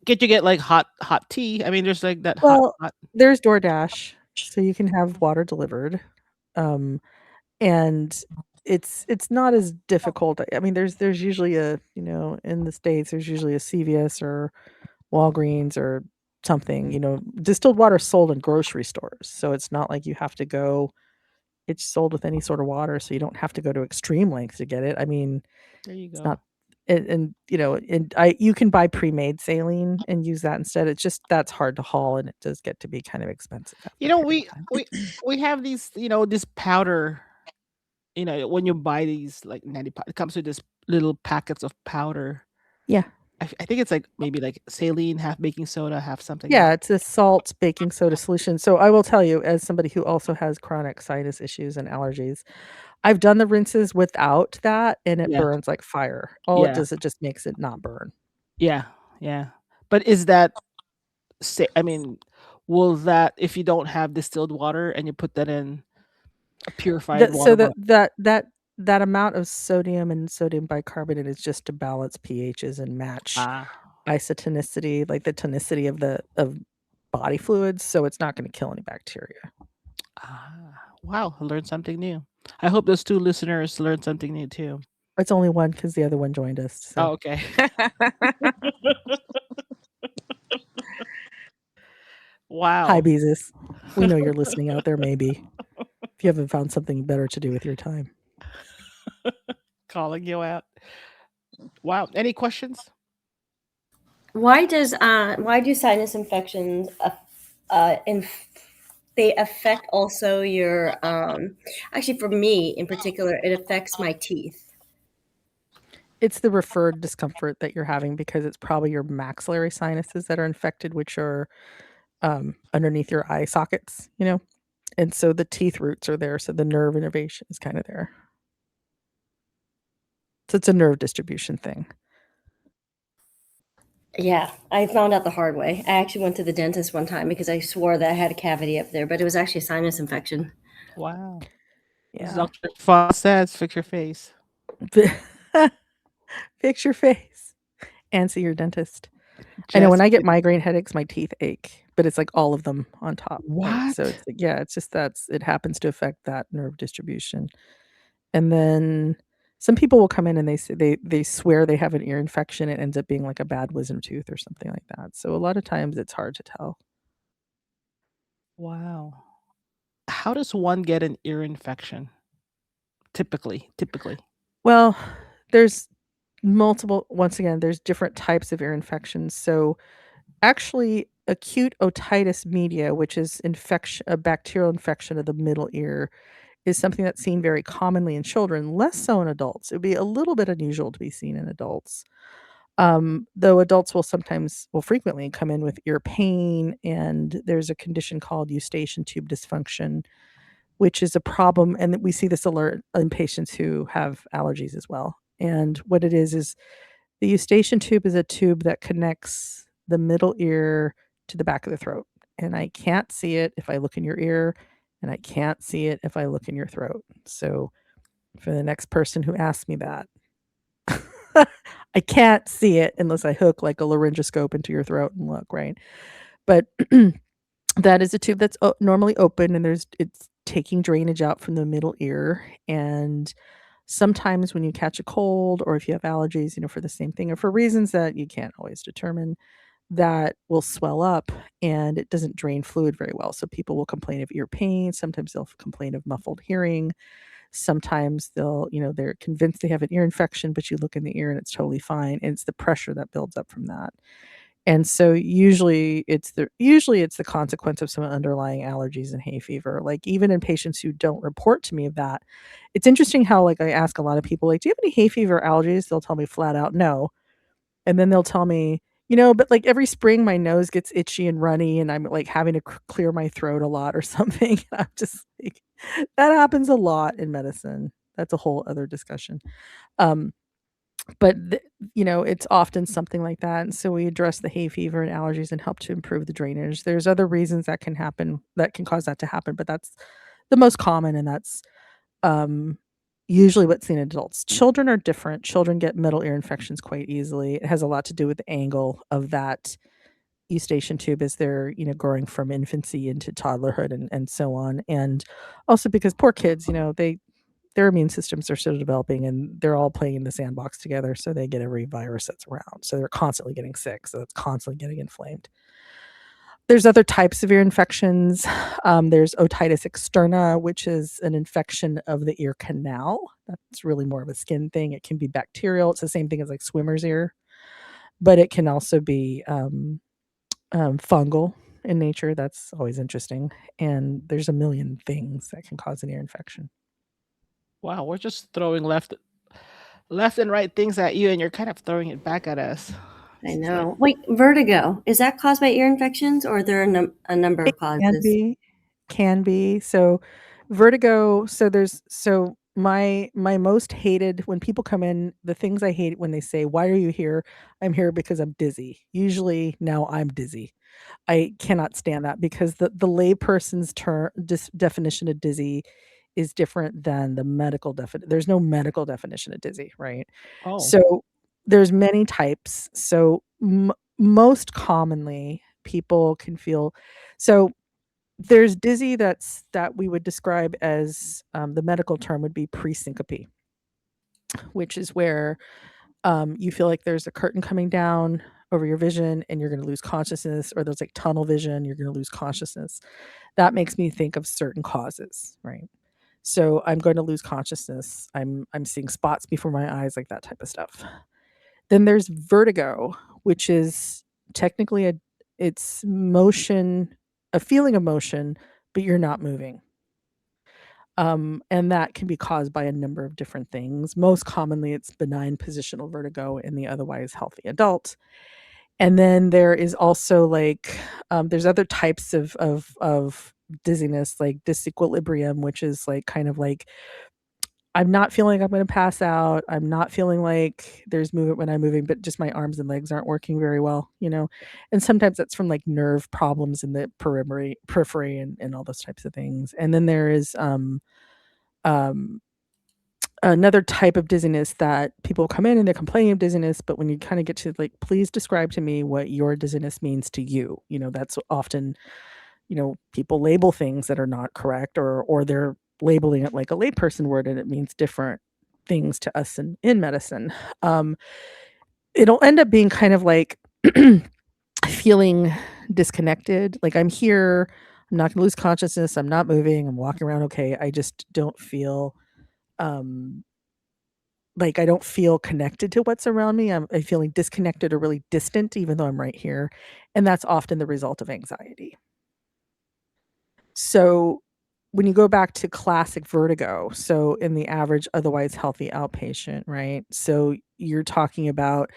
Get you get like hot tea. I mean, there's like that well, hot. there's DoorDash, so you can have water delivered. Um, and it's not as difficult. I mean, there's usually in the States, there's usually a CVS or Walgreens or something, distilled water is sold in grocery stores, so it's not like you have to go. It's sold with any sort of water, so you don't have to go to extreme lengths to get it. I mean, There you it's go. not and I you can buy pre-made saline and use that instead. It's just that's hard to haul, and it does get to be kind of expensive You after a know, period we of time. we we have these, this powder, when you buy these like it comes with this little packets of powder. Yeah. I think it's like maybe like saline, half baking soda, half something else. Yeah, it's a salt baking soda solution. So I will tell you, as somebody who also has chronic sinus issues and allergies, I've done the rinses without that, and it Yeah. burns like fire. All it Yeah. does, it just makes it not burn. Yeah. Yeah. But is that I mean, will that if you don't have distilled water and you put that in a purified That so water that bottle? that amount of sodium and sodium bicarbonate is just to balance pHs and match Ah. isotonicity, like the tonicity of body fluids, so it's not gonna kill any bacteria. Ah. Wow, I learned something new. I hope those 2 listeners learned something new too. It's only one because the other one joined us, Oh, so okay. hi, Wow. Beezus. We know you're listening out there, maybe, if you haven't found something better to do with your time. Calling you out. Wow. Any questions? Why do sinus infections they affect also your actually for me in particular, it affects my teeth. It's the referred discomfort that you're having because it's probably your maxillary sinuses that are infected, which are, underneath your eye sockets, and so the teeth roots are there, so the nerve innervation is kinda there. So it's a nerve distribution thing. Yeah, I found out the hard way. I actually went to the dentist one time because I swore that I had a cavity up there, but it was actually a sinus infection. Wow. As Yeah. Dr. Foss says, fix your face. Fix your face and see your dentist. I know when Just I get fix migraine headaches, my teeth ache, but it's like all of them on top, right? So what? it's like, yeah, it's just it happens to affect that nerve distribution. And then some people will come in and they swear they have an ear infection. It ends up being like a bad wisdom tooth or something like that. So a lot of times it's hard to tell. Wow. How does one get an ear infection? Typically. Well, there's once again, there's different types of ear infections. So actually, acute otitis media, which is a bacterial infection of the middle ear, is something that's seen very commonly in children, less so in adults. It would be a little bit unusual to be seen in adults. Though adults will frequently come in with ear pain, and there's a condition called eustachian tube dysfunction, which is a problem, and we see this alert in patients who have allergies as well. And what it is the eustachian tube is a tube that connects the middle ear to the back of the throat, and I can't see it if I look in your ear, and I can't see it if I look in your throat. So, for the next person who asks me that, I can't see it unless I hook, like, a laryngoscope into your throat and look, right? But that is a tube that's normally open, and it's taking drainage out from the middle ear, and Sometimes when you catch a cold or if you have allergies, for the same thing or for reasons that you can't always determine, that will swell up and it doesn't drain fluid very well. So people will complain of ear pain. Sometimes they'll complain of muffled hearing. Sometimes they're convinced they have an ear infection, but you look in the ear and it's totally fine. And it's the pressure that builds up from that. And so usually it's the consequence of some underlying allergies and hay fever. Like even in patients who don't report to me of that, it's interesting how like I ask a lot of people, like, do you have any hay fever allergies? They'll tell me flat out no. And then they'll tell me, but like every spring my nose gets itchy and runny and I'm like having to clear my throat a lot or something. I'm just like, that happens a lot in medicine. That's a whole other discussion. Um, but it's often something like that. And so we address the hay fever and allergies and help to improve the drainage. There's other reasons that can happen that can cause that to happen, but that's the most common, and that's um, usually what's seen in adults. Children are different. Children get middle ear infections quite easily. It has a lot to do with the angle of that eustachian tube as they're, growing from infancy into toddlerhood and so on. And also because poor kids, their immune systems are still developing and they're all playing in the sandbox together. So they get every virus that's around. So they're constantly getting sick. So it's constantly getting inflamed. There's other types of ear infections. There's otitis externa, which is an infection of the ear canal. That's really more of a skin thing. It can be bacterial. It's the same thing as like swimmer's ear, but it can also be fungal in nature. That's always interesting. And there's a million things that can cause an ear infection. Wow, we're just throwing left and right things at you, and you're kind of throwing it back at us. I know. Wait, vertigo, is that caused by ear infections or are there a number of causes? Can be. So vertigo, so my most hated when people come in, the things I hate when they say, "Why are you here?" I'm here because I'm dizzy. Usually now I'm dizzy. I cannot stand that because the layperson's definition of dizzy is different than the medical definition. There's no medical definition of dizzy, right? Oh, So there's many types. So most commonly people can feel so there's dizzy that we would describe as the medical term would be presyncope, which is where you feel like there's a curtain coming down over your vision and you're going to lose consciousness, or there's like tunnel vision, you're going to lose consciousness. That makes me think of certain causes, right? So I'm going to lose consciousness. I'm seeing spots before my eyes, like that type of stuff. Then there's vertigo, which is technically it's motion, a feeling of motion, but you're not moving. And that can be caused by a number of different things. Most commonly, it's benign positional vertigo in the otherwise healthy adult. And then there is also like there's other types of dizziness, like disequilibrium, which is like kind of like I'm not feeling like I'm going to pass out. I'm not feeling like there's movement when I'm moving, but just my arms and legs aren't working very well, And sometimes that's from like nerve problems in the periphery and all those types of things. And then there is um, another type of dizziness that people come in and they're complaining of dizziness, but when you kind of get to like, please describe to me what your dizziness means to you. That's often, people label things that are not correct, or they're labeling it like a layperson word and it means different things to us in medicine. It'll end up being kind of like feeling disconnected. Like I'm here, I'm not gonna lose consciousness, I'm not moving, I'm walking around okay. I just don't feel like I don't feel connected to what's around me. I'm feeling disconnected or really distant, even though I'm right here. And that's often the result of anxiety. So when you go back to classic vertigo, so in the average otherwise healthy outpatient, right? So you're talking about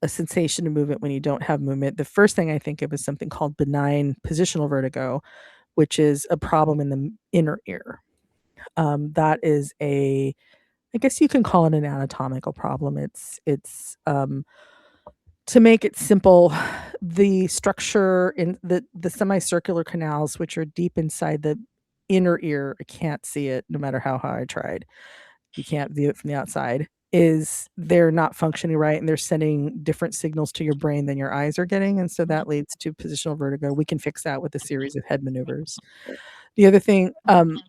a sensation of movement when you don't have movement. The first thing I think of is something called benign positional vertigo, which is a problem in the inner ear. That is I guess you can call it an anatomical problem. It's to make it simple, the structure in the semicircular canals, which are deep inside the inner ear, I can't see it no matter how hard I tried. You can't view it from the outside. They're not functioning right, and they're sending different signals to your brain than your eyes are getting, and so that leads to positional vertigo. We can fix that with a series of head maneuvers. The other thing,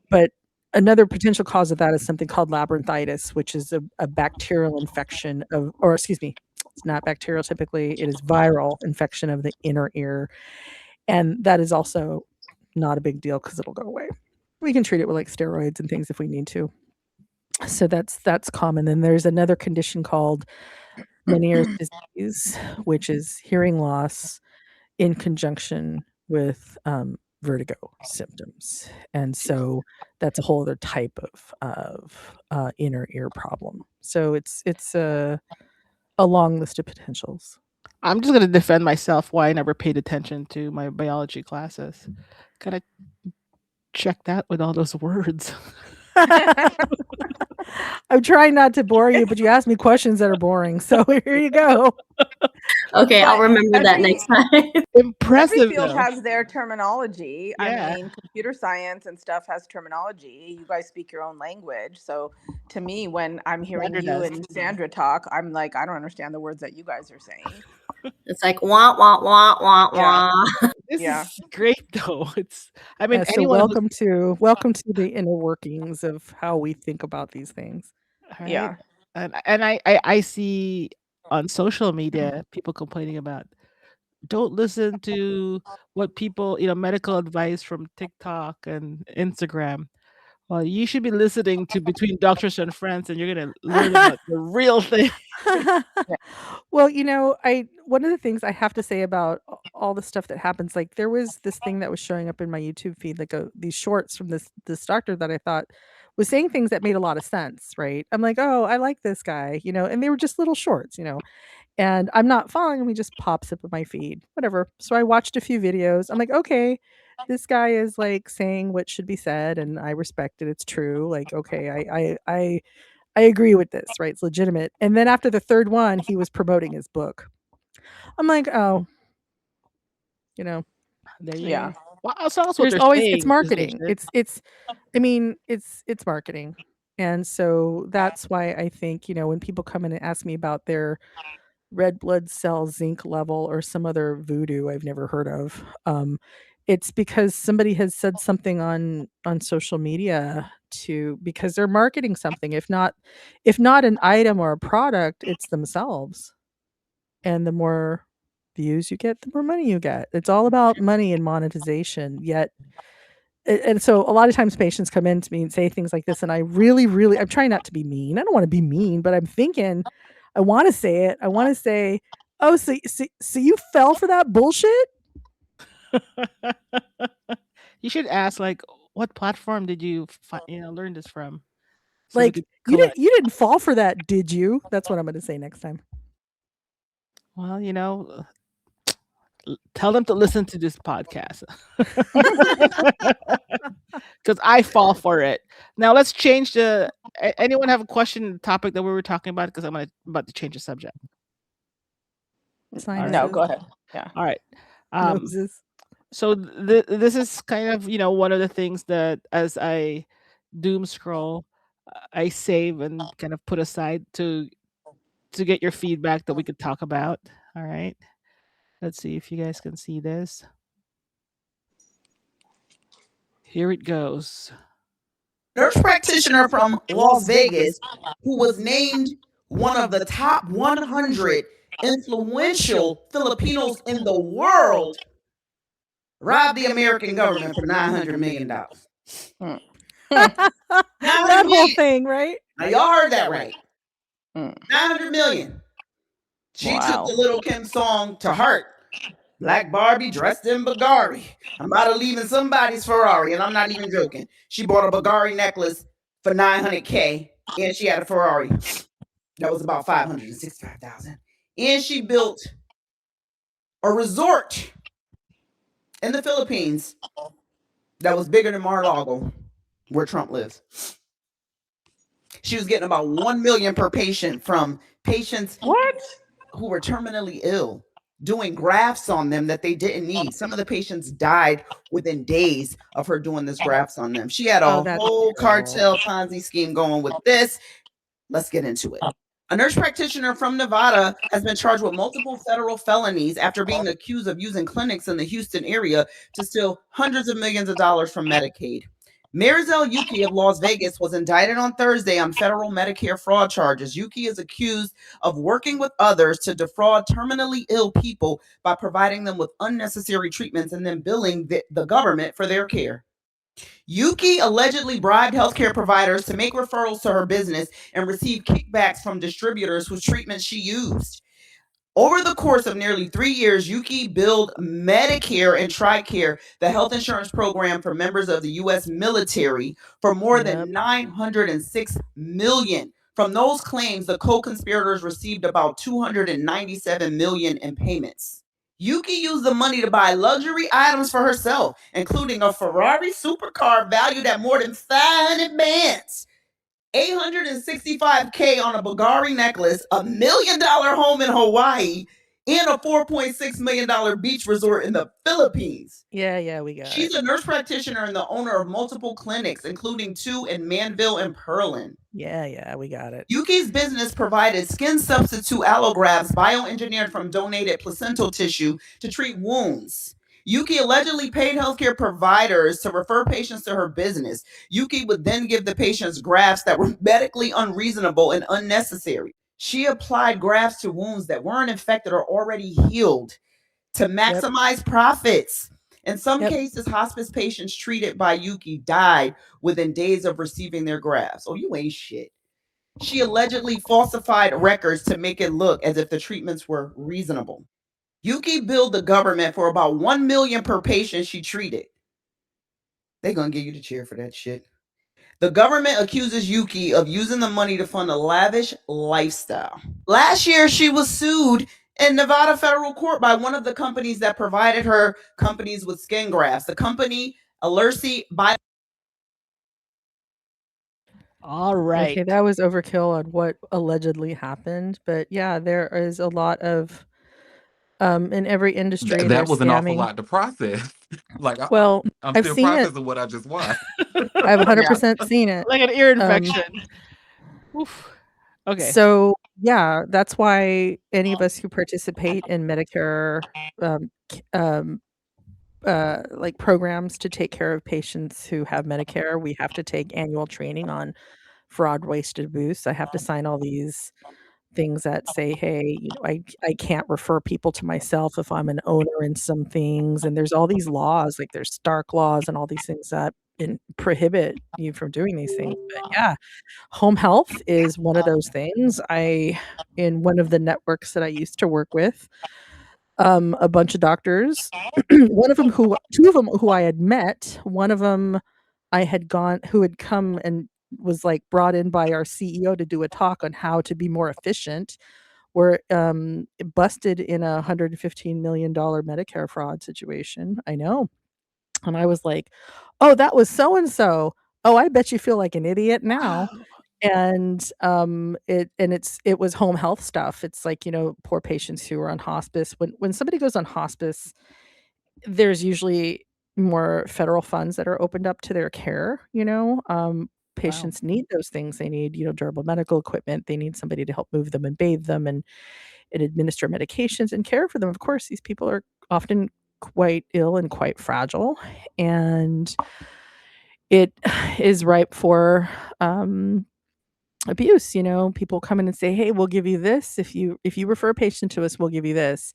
but Another potential cause of that is something called labyrinthitis, which is a bacterial infection of, or excuse me, it's not bacterial typically, it is viral infection of the inner ear. And that is also not a big deal because it'll go away. We can treat it with like steroids and things if we need to. So that's common. And there's another condition called Meniere's disease, which is hearing loss in conjunction with vertigo symptoms, and so that's a whole other type of inner ear problem. So it's a long list of potentials. I'm just gonna defend myself why I never paid attention to my biology classes. Gotta check that with all those words. I'm trying not to bore you, but you asked me questions that are boring, so here you go. Okay, I'll But remember that every next time. every Impressive field though. has their terminology. Yeah. I mean, computer science and stuff has terminology. You guys speak your own language. So to me, when I'm hearing Sandra you does. and Sandra talk, I'm like, I don't understand the words that you guys are saying. It's like wah wah wah wah Yeah. wah. This Yeah. is great though. I mean, So anyone who's welcome to the inner workings of how we think about these things. right, Yeah. and I see on social media people complaining about don't listen to what people, medical advice from TikTok and Instagram. Well, you should be listening to Between Doctors and Friends, and you're gonna learn about the real thing. Yeah. Well, I one of the things I have to say about all the stuff that happens, like there was this thing that was showing up in my YouTube feed, like these shorts from this doctor that I thought was saying things that made a lot of sense, right? I'm like, oh, I like this guy, and they were just little shorts, and I'm not following him. He just pops up in my feed, whatever. So I watched a few videos. I'm like, okay, this guy is like saying what should be said, and I respect it. It's true. Like, okay, I agree with this, right? It's legitimate. And then after the third one, he was promoting his book. I'm like, oh, you know, There you Yeah. go. Well, so that's what there's they're always it's saying is marketing. legit. I mean, it's marketing. And so that's why I think, when people come in and ask me about their red blood cell zinc level or some other voodoo I've never heard of, it's because somebody has said something on social media because they're marketing something. If not an item or a product, it's themselves. And the more views you get, the more money you get. It's all about money and monetization. Yet and so a lot of times patients come in to me and say things like this, and I really, really I'm trying not to be mean. I don't want to be mean, but I'm thinking I want to say it. I want to say, "Oh, so you fell for that bullshit?" You should ask, like, what platform did you learn this from, so we Like, could collect. you didn't fall for that, did you? That's what I'm going to say next time. Well, tell them to listen to this podcast because I fall for it. Now let's change anyone have a question, topic that we were talking about? Because about to change the subject. All right. No, Sinuses, go ahead. Yeah. All right. noses. So this is kind of one of the things that as I doom scroll, I save and kind of put aside to get your feedback that we could talk about. All right. Let's see if you guys can see this. Here it goes. Nurse practitioner from Las Vegas who was named one of the top 100 influential Filipinos in the world robbed the American government for $900 million. Mm. That whole thing, right? Now, y'all heard that right. Mm. $900 million. She Wow. took the Little Kim song to heart. Black Barbie dressed in Bulgari. I'm about to leave in somebody's Ferrari, and I'm not even joking. She bought a Bulgari necklace for $900K, and she had a Ferrari that was about $565,000. And she built a resort in the Philippines that was bigger than Mar-a-Lago, where Trump lives. She was getting about $1 million per patient from patients who were terminally ill, doing grafts on them that they didn't need. Some of the patients died within days of her doing this grafts on them. She had a that's whole terrible. cartel Ponzi scheme going with this. Let's get into it. A nurse practitioner from Nevada has been charged with multiple federal felonies after being accused of using clinics in the Houston area to steal hundreds of millions of dollars from Medicaid. Marizelle Yuki of Las Vegas was indicted on Thursday on federal Medicare fraud charges. Yuki is accused of working with others to defraud terminally ill people by providing them with unnecessary treatments and then billing the government for their care. Yuki allegedly bribed healthcare providers to make referrals to her business and receive kickbacks from distributors whose treatments she used. Over the course of nearly 3 years, Yuki billed Medicare and TRICARE, the health insurance program for members of the U.S. military, for more than $906 million. From those claims, the co-conspirators received about $297 million in payments. Yuki used the money to buy luxury items for herself, including a Ferrari supercar valued at more than 500 bands, $865K on a Bulgari necklace, $1 million home in Hawaii, and a $4.6 million beach resort in the Philippines. Yeah, we got She's it. a nurse practitioner and the owner of multiple clinics, including 2 in Manville and Pearland. Yeah, we got it. Yuki's business provided skin substitute allografts bioengineered from donated placental tissue to treat wounds. Yuki allegedly paid healthcare providers to refer patients to her business. Yuki would then give the patients grafts that were medically unreasonable and unnecessary. She applied grafts to wounds that weren't infected or already healed to maximize profits. In some cases, hospice patients treated by Yuki died within days of receiving their grafts. Oh, you ain't shit. She allegedly falsified records to make it look as if the treatments were reasonable. Yuki billed the government for about $1 million per patient she treated. They're gonna give you the chair for that shit. The government accuses Yuki of using the money to fund a lavish lifestyle. Last year, she was sued in Nevada federal court by one of the companies that provided her companies with skin grafts. The company, Allergy. All right. Okay, that was overkill on what allegedly happened, but yeah, there is a lot of in every industry they're That was an awful scamming. lot to process. Like Well, I'm I've still seen it. processing what I just watched. I've 100% seen it. Like an ear infection. Oof. Okay. So yeah, that's why any of us who participate in Medicare, like programs to take care of patients who have Medicare, we have to take annual training on fraud, waste, and abuse. I have to sign all these things that say, hey, I can't refer people to myself if I'm an owner in some things. And there's all these laws, like there's Stark laws and all these things that prohibit you from doing these things. But yeah, home health is one of those things. In one of the networks that I used to work with, a bunch of doctors, two of them who I had met, one of them who had come and was like brought in by our CEO to do a talk on how to be more efficient, were busted in a $115 million Medicare fraud situation. I know. And I was like, oh, that was so and so. Oh, I bet you feel like an idiot now. And it was home health stuff. It's like, poor patients who are on hospice. When somebody goes on hospice, there's usually more federal funds that are opened up to their care. Patients need those things. They need, durable medical equipment. They need somebody to help move them and bathe them and administer medications and care for them. Of course, these people are often quite ill and quite fragile, and it is ripe for abuse. People come in and say, hey, we'll give you this if you refer a patient to us, we'll give you this.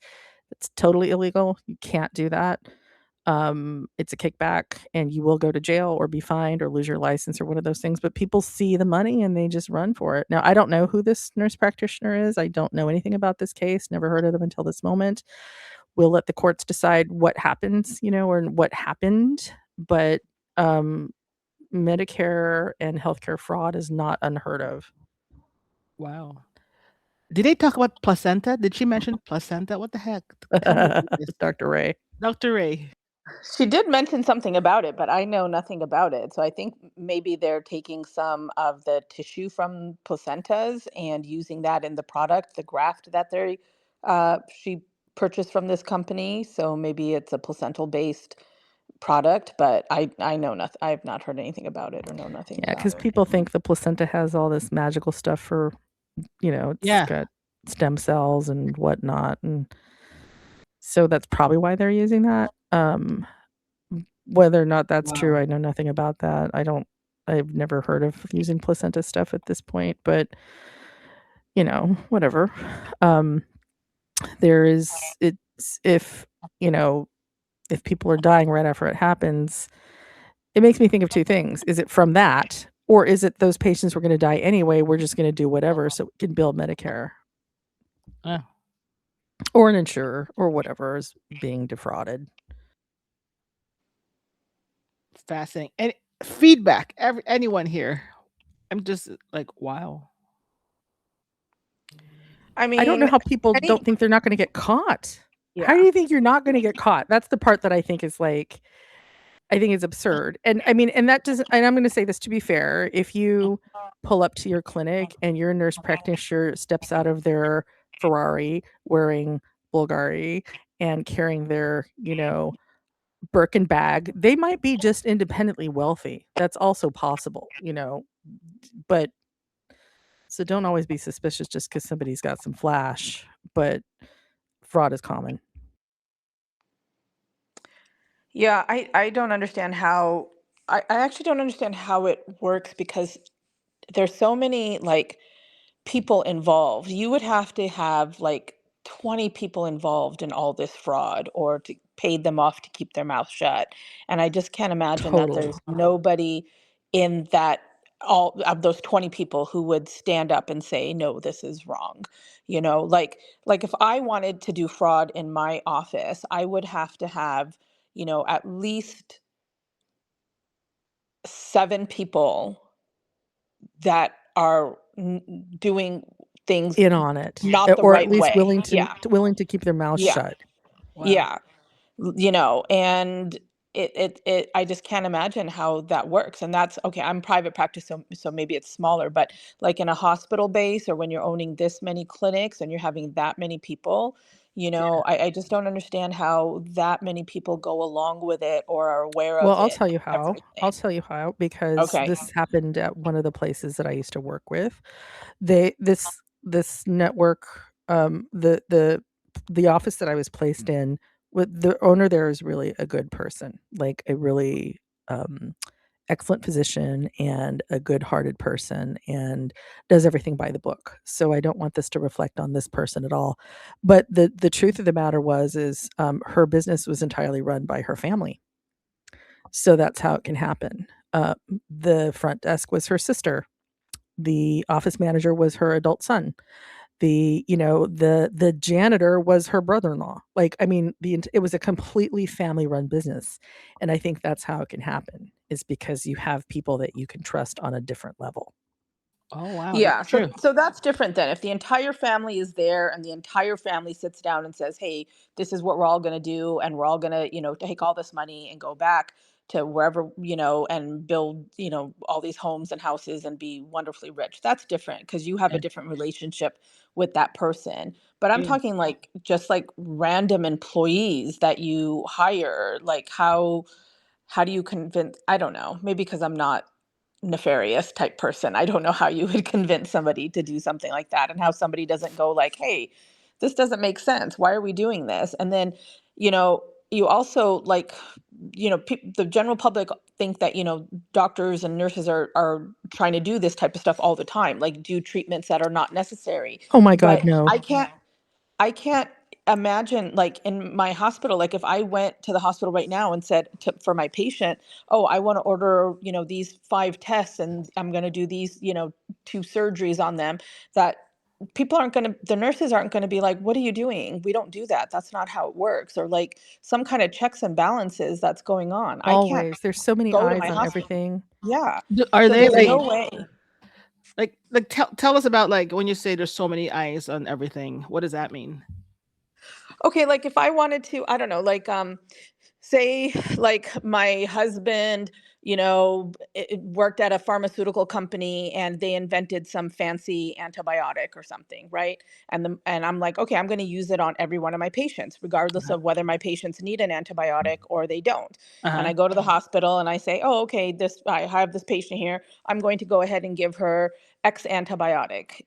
It's totally illegal. You can't do that. It's a kickback, and you will go to jail or be fined or lose your license or one of those things. But people see the money and they just run for it. Now, I don't know who this nurse practitioner is. I don't know anything about this case. Never heard of them until this moment. We'll let the courts decide what happens, or what happened. But Medicare and healthcare fraud is not unheard of. Wow. Did they talk about placenta? Did she mention placenta? What the heck? Dr. Rey. Dr. Rey. She did mention something about it, but I know nothing about it. So I think maybe they're taking some of the tissue from placentas and using that in the product, the graft that she purchased from this company. So maybe it's a placental based product, but I know nothing. I have not heard anything about it or know nothing. Yeah, because people think the placenta has all this magical stuff for, it's got stem cells and whatnot, and so that's probably why they're using that. Whether or not that's Wow. true, I know nothing about that. I've never heard of using placenta stuff at this point, but whatever. There is it's if people are dying right after it happens, it makes me think of two things. Is it from that, or is it those patients were going to die anyway? We're just going to do whatever so we can bill Medicare Uh, or an insurer or whatever is being defrauded. Fascinating. And feedback. Anyone here? I'm just like, wow. I I don't know mean, how people any, don't think they're not going to get caught. How yeah. do you think you're not going to get caught? That's the part that I think is like, I think is absurd. And I mean, and that doesn't, and I'm going to say this to be fair, if you pull up to your clinic and your nurse practitioner steps out of their Ferrari wearing Bulgari and carrying their, Birkin bag, they might be just independently wealthy. That's also possible, but so don't always be suspicious just because somebody's got some flash, but fraud is common. Yeah, I don't understand how I actually don't understand how it works because there's so many like people involved. You would have to have like 20 people involved in all this fraud or to pay them off to keep their mouth shut. And I just can't imagine that Totally. there's nobody in that all of those 20 people who would stand up and say, no, this is wrong. Like if I wanted to do fraud in my office, I would have to have, at least 7 people that are doing things In on it, not the or at right least way. willing to keep their mouth Yeah. shut. Wow. Yeah. And it I just can't imagine how that works. And that's okay. I'm private practice, so maybe it's smaller, but like in a hospital base or when you're owning this many clinics and you're having that many people, I just don't understand how that many people go along with it or are aware Well, of I'll it tell you and how. everything. Because Okay. this happened at one of the places that I used to work with. This network, the office that I was placed in, with the owner there is really a good person, like a really excellent physician and a good-hearted person and does everything by the book. So I don't want this to reflect on this person at all. But the truth of the matter is her business was entirely run by her family. So that's how it can happen. The front desk was her sister. The office manager was her adult son. The janitor was her brother-in-law. Like, I mean, it was a completely family-run business, and I think that's how it can happen, is because you have people that you can trust on a different level. Oh, wow. Yeah, That's so true. so that's different than if the entire family is there and the entire family sits down and says, "Hey, this is what we're all going to do and we're all going to, take all this money and go back to wherever, and build, all these homes and houses and be wonderfully rich." That's different because you have a Yeah. different relationship with that person. But I'm Yeah. talking like just like random employees that you hire, like how do you convince, I don't know, maybe because I'm not nefarious type person. I don't know how you would convince somebody to do something like that and how somebody doesn't go like, "Hey, this doesn't make sense. Why are we doing this?" And then, you also like, the general public think that, doctors and nurses are trying to do this type of stuff all the time, like do treatments that are not necessary. Oh my god, But no. I can't imagine like in my hospital, like if I went to the hospital right now and said for my patient, "Oh, I want to order, these 5 tests and I'm going to do these, 2 surgeries on them," that the nurses aren't going to be like, "What are you doing? We don't do that. That's not how it works." Or like some kind of checks and balances that's going on. I can't Always. There's so many go to eyes my on hospital. everything. Yeah. Are So they there's like no way. tell us about like when you say there's so many eyes on everything? What does that mean? Okay, like if I wanted to, I don't know, like say like my husband, worked at a pharmaceutical company and they invented some fancy antibiotic or something, right? And I'm like, okay, I'm going to use it on every one of my patients, regardless Uh-huh. of whether my patients need an antibiotic or they don't. And Uh-huh. I go to the hospital and I say, "Oh, okay, this I have this patient here. I'm going to go ahead and give her X antibiotic."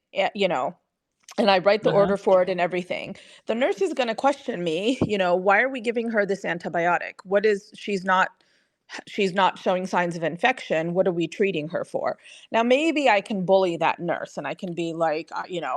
And I write the Uh-huh. order for it and everything. The nurse is going to question me, "Why are we giving her this antibiotic? She's not she's not showing signs of infection. What are we treating her for? Now, maybe I can bully that nurse and I can be like,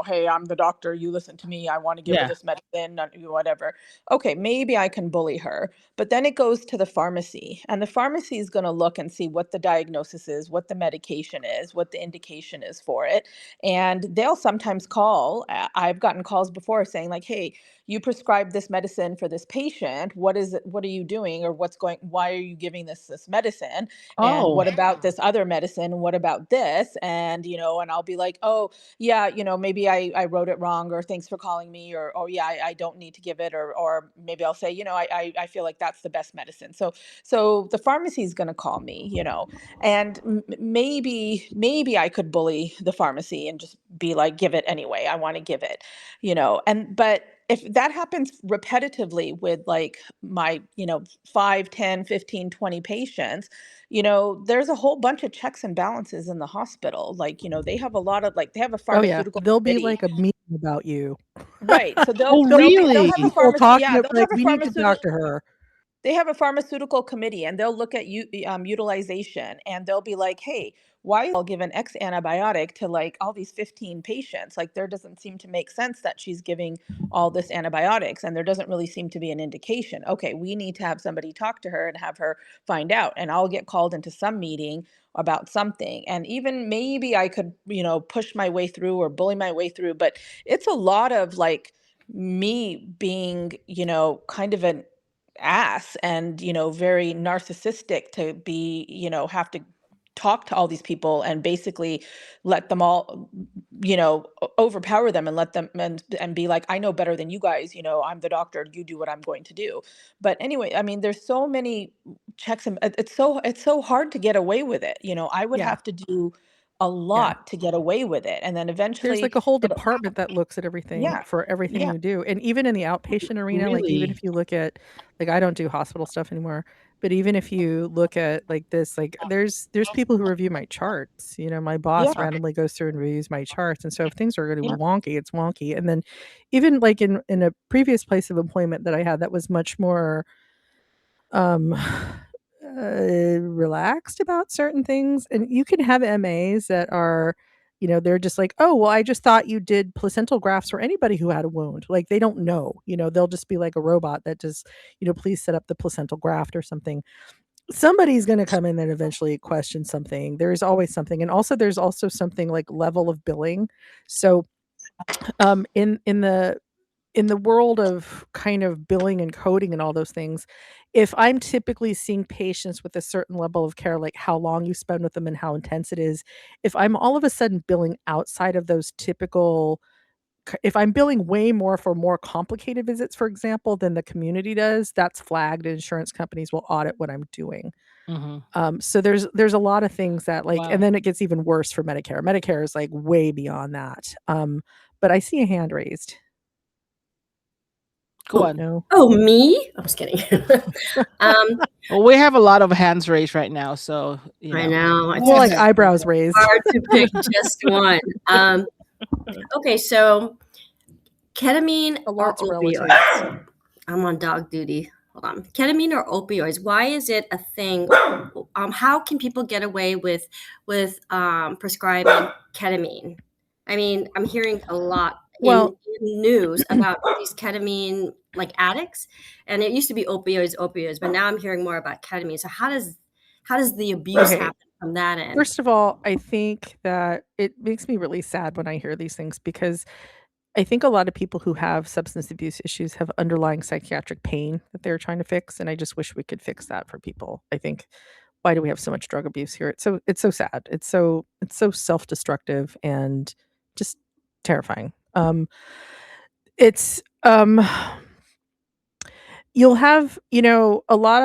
hey, I'm the doctor. You listen to me. I want to give her Yeah. this medicine, whatever. Okay, maybe I can bully her. But then it goes to the pharmacy, and the pharmacy is going to look and see what the diagnosis is, what the medication is, what the indication is for it. And they'll sometimes call. I've gotten calls before saying, like, hey, you prescribed this medicine for this patient. What is it? What are you doing? Or why are you giving this medicine? And what Oh. about this other medicine? What about this? And, and I'll be like, oh, yeah, maybe I wrote it wrong, or thanks for calling me, or, oh yeah, I don't need to give it. Or maybe I'll say, I feel like that's the best medicine. So the pharmacy is going to call me, and maybe I could bully the pharmacy and just be like, give it anyway. I want to give it, but if that happens repetitively with like my 5, 10, 15, 20 patients, there's a whole bunch of checks and balances in the hospital. Like, they have a lot of, like, they have a Oh yeah, pharmaceutical there'll be committee. like a meeting about you. Right. So Oh, they'll have a really? People talking yeah, to they'll like, have a we need to pharmaceutical talk to her. they have a pharmaceutical committee, and they'll look at utilization, and they'll be like, hey, why is given X antibiotic to like all these 15 patients? Like, there doesn't seem to make sense that she's giving all this antibiotics, and there doesn't really seem to be an indication. Okay, we need to have somebody talk to her and have her find out. And I'll get called into some meeting about something. And even maybe I could, push my way through or bully my way through. But it's a lot of like me being, kind of an ass and very narcissistic to be have to talk to all these people and basically let them all overpower them and let them and be like, I know better than you guys, I'm the doctor, you do what I'm going to do. But anyway, I mean, there's so many checks, and it's so hard to get away with it. I would Yeah, have to do a yeah. lot to get away with it, and then There's eventually like a whole it'll, department that looks at everything yeah, for everything yeah, you do. And even in the outpatient arena, like even Really? if you look at like I don't do hospital stuff anymore, but even if you look at like this, like there's people who review my charts. My boss yeah, randomly goes through and reviews my charts. And so if things are going to be yeah, wonky, it's wonky. And then even like in a previous place of employment that I had that was much more um relaxed about certain things, and you can have MAs that are they're just like, oh well, I just thought you did placental grafts for anybody who had a wound. Like they don't know, they'll just be like a robot that just please set up the placental graft or something. Somebody's going to come in and eventually question something. There's always something. And also there's also something like level of billing. So in the world of kind of billing and coding and all those things, if I'm typically seeing patients with a certain level of care, like how long you spend with them and how intense it is, if I'm all of a sudden billing outside of those typical, if I'm billing way more for more complicated visits, for example, than the community does, that's flagged. Insurance companies will audit what I'm doing. Mhm. So there's a lot of things that like, and Wow. then it gets even worse for Medicare. Medicare is like way beyond that. But I see a hand raised. Go on. No. Oh, me? I'm just kidding. um, Well, we have a lot of hands raised right now, so, I know. More like It's eyebrows raised. hard to pick just one. Okay, so ketamine A or lot's relative. opioids? I'm on dog duty. Hold on. Ketamine or opioids? Why is it a thing? How can people get away with prescribing ketamine? I mean, I'm hearing a lot Well, in news about these ketamine like addicts, and it used to be opioids, but now I'm hearing more about ketamine. So how does the abuse okay. happen from that end? First of all, I think that it makes me really sad when I hear these things because I think a lot of people who have substance abuse issues have underlying psychiatric pain that they're trying to fix, and I just wish we could fix that for people. I think why do we have so much drug abuse here? It's so sad. It's so self-destructive and just terrifying. It's You'll have, a lot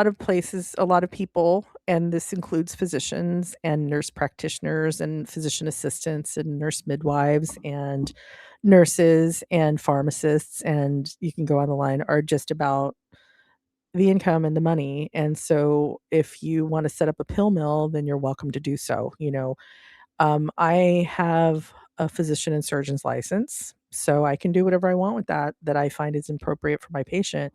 of places, a lot of people, and this includes physicians and nurse practitioners and physician assistants and nurse midwives and nurses and pharmacists, and you can go on the line, are just about the income and the money. And so if you want to set up a pill mill, then you're welcome to do so. I have a physician and surgeon's license. So I can do whatever I want with that I find is appropriate for my patient.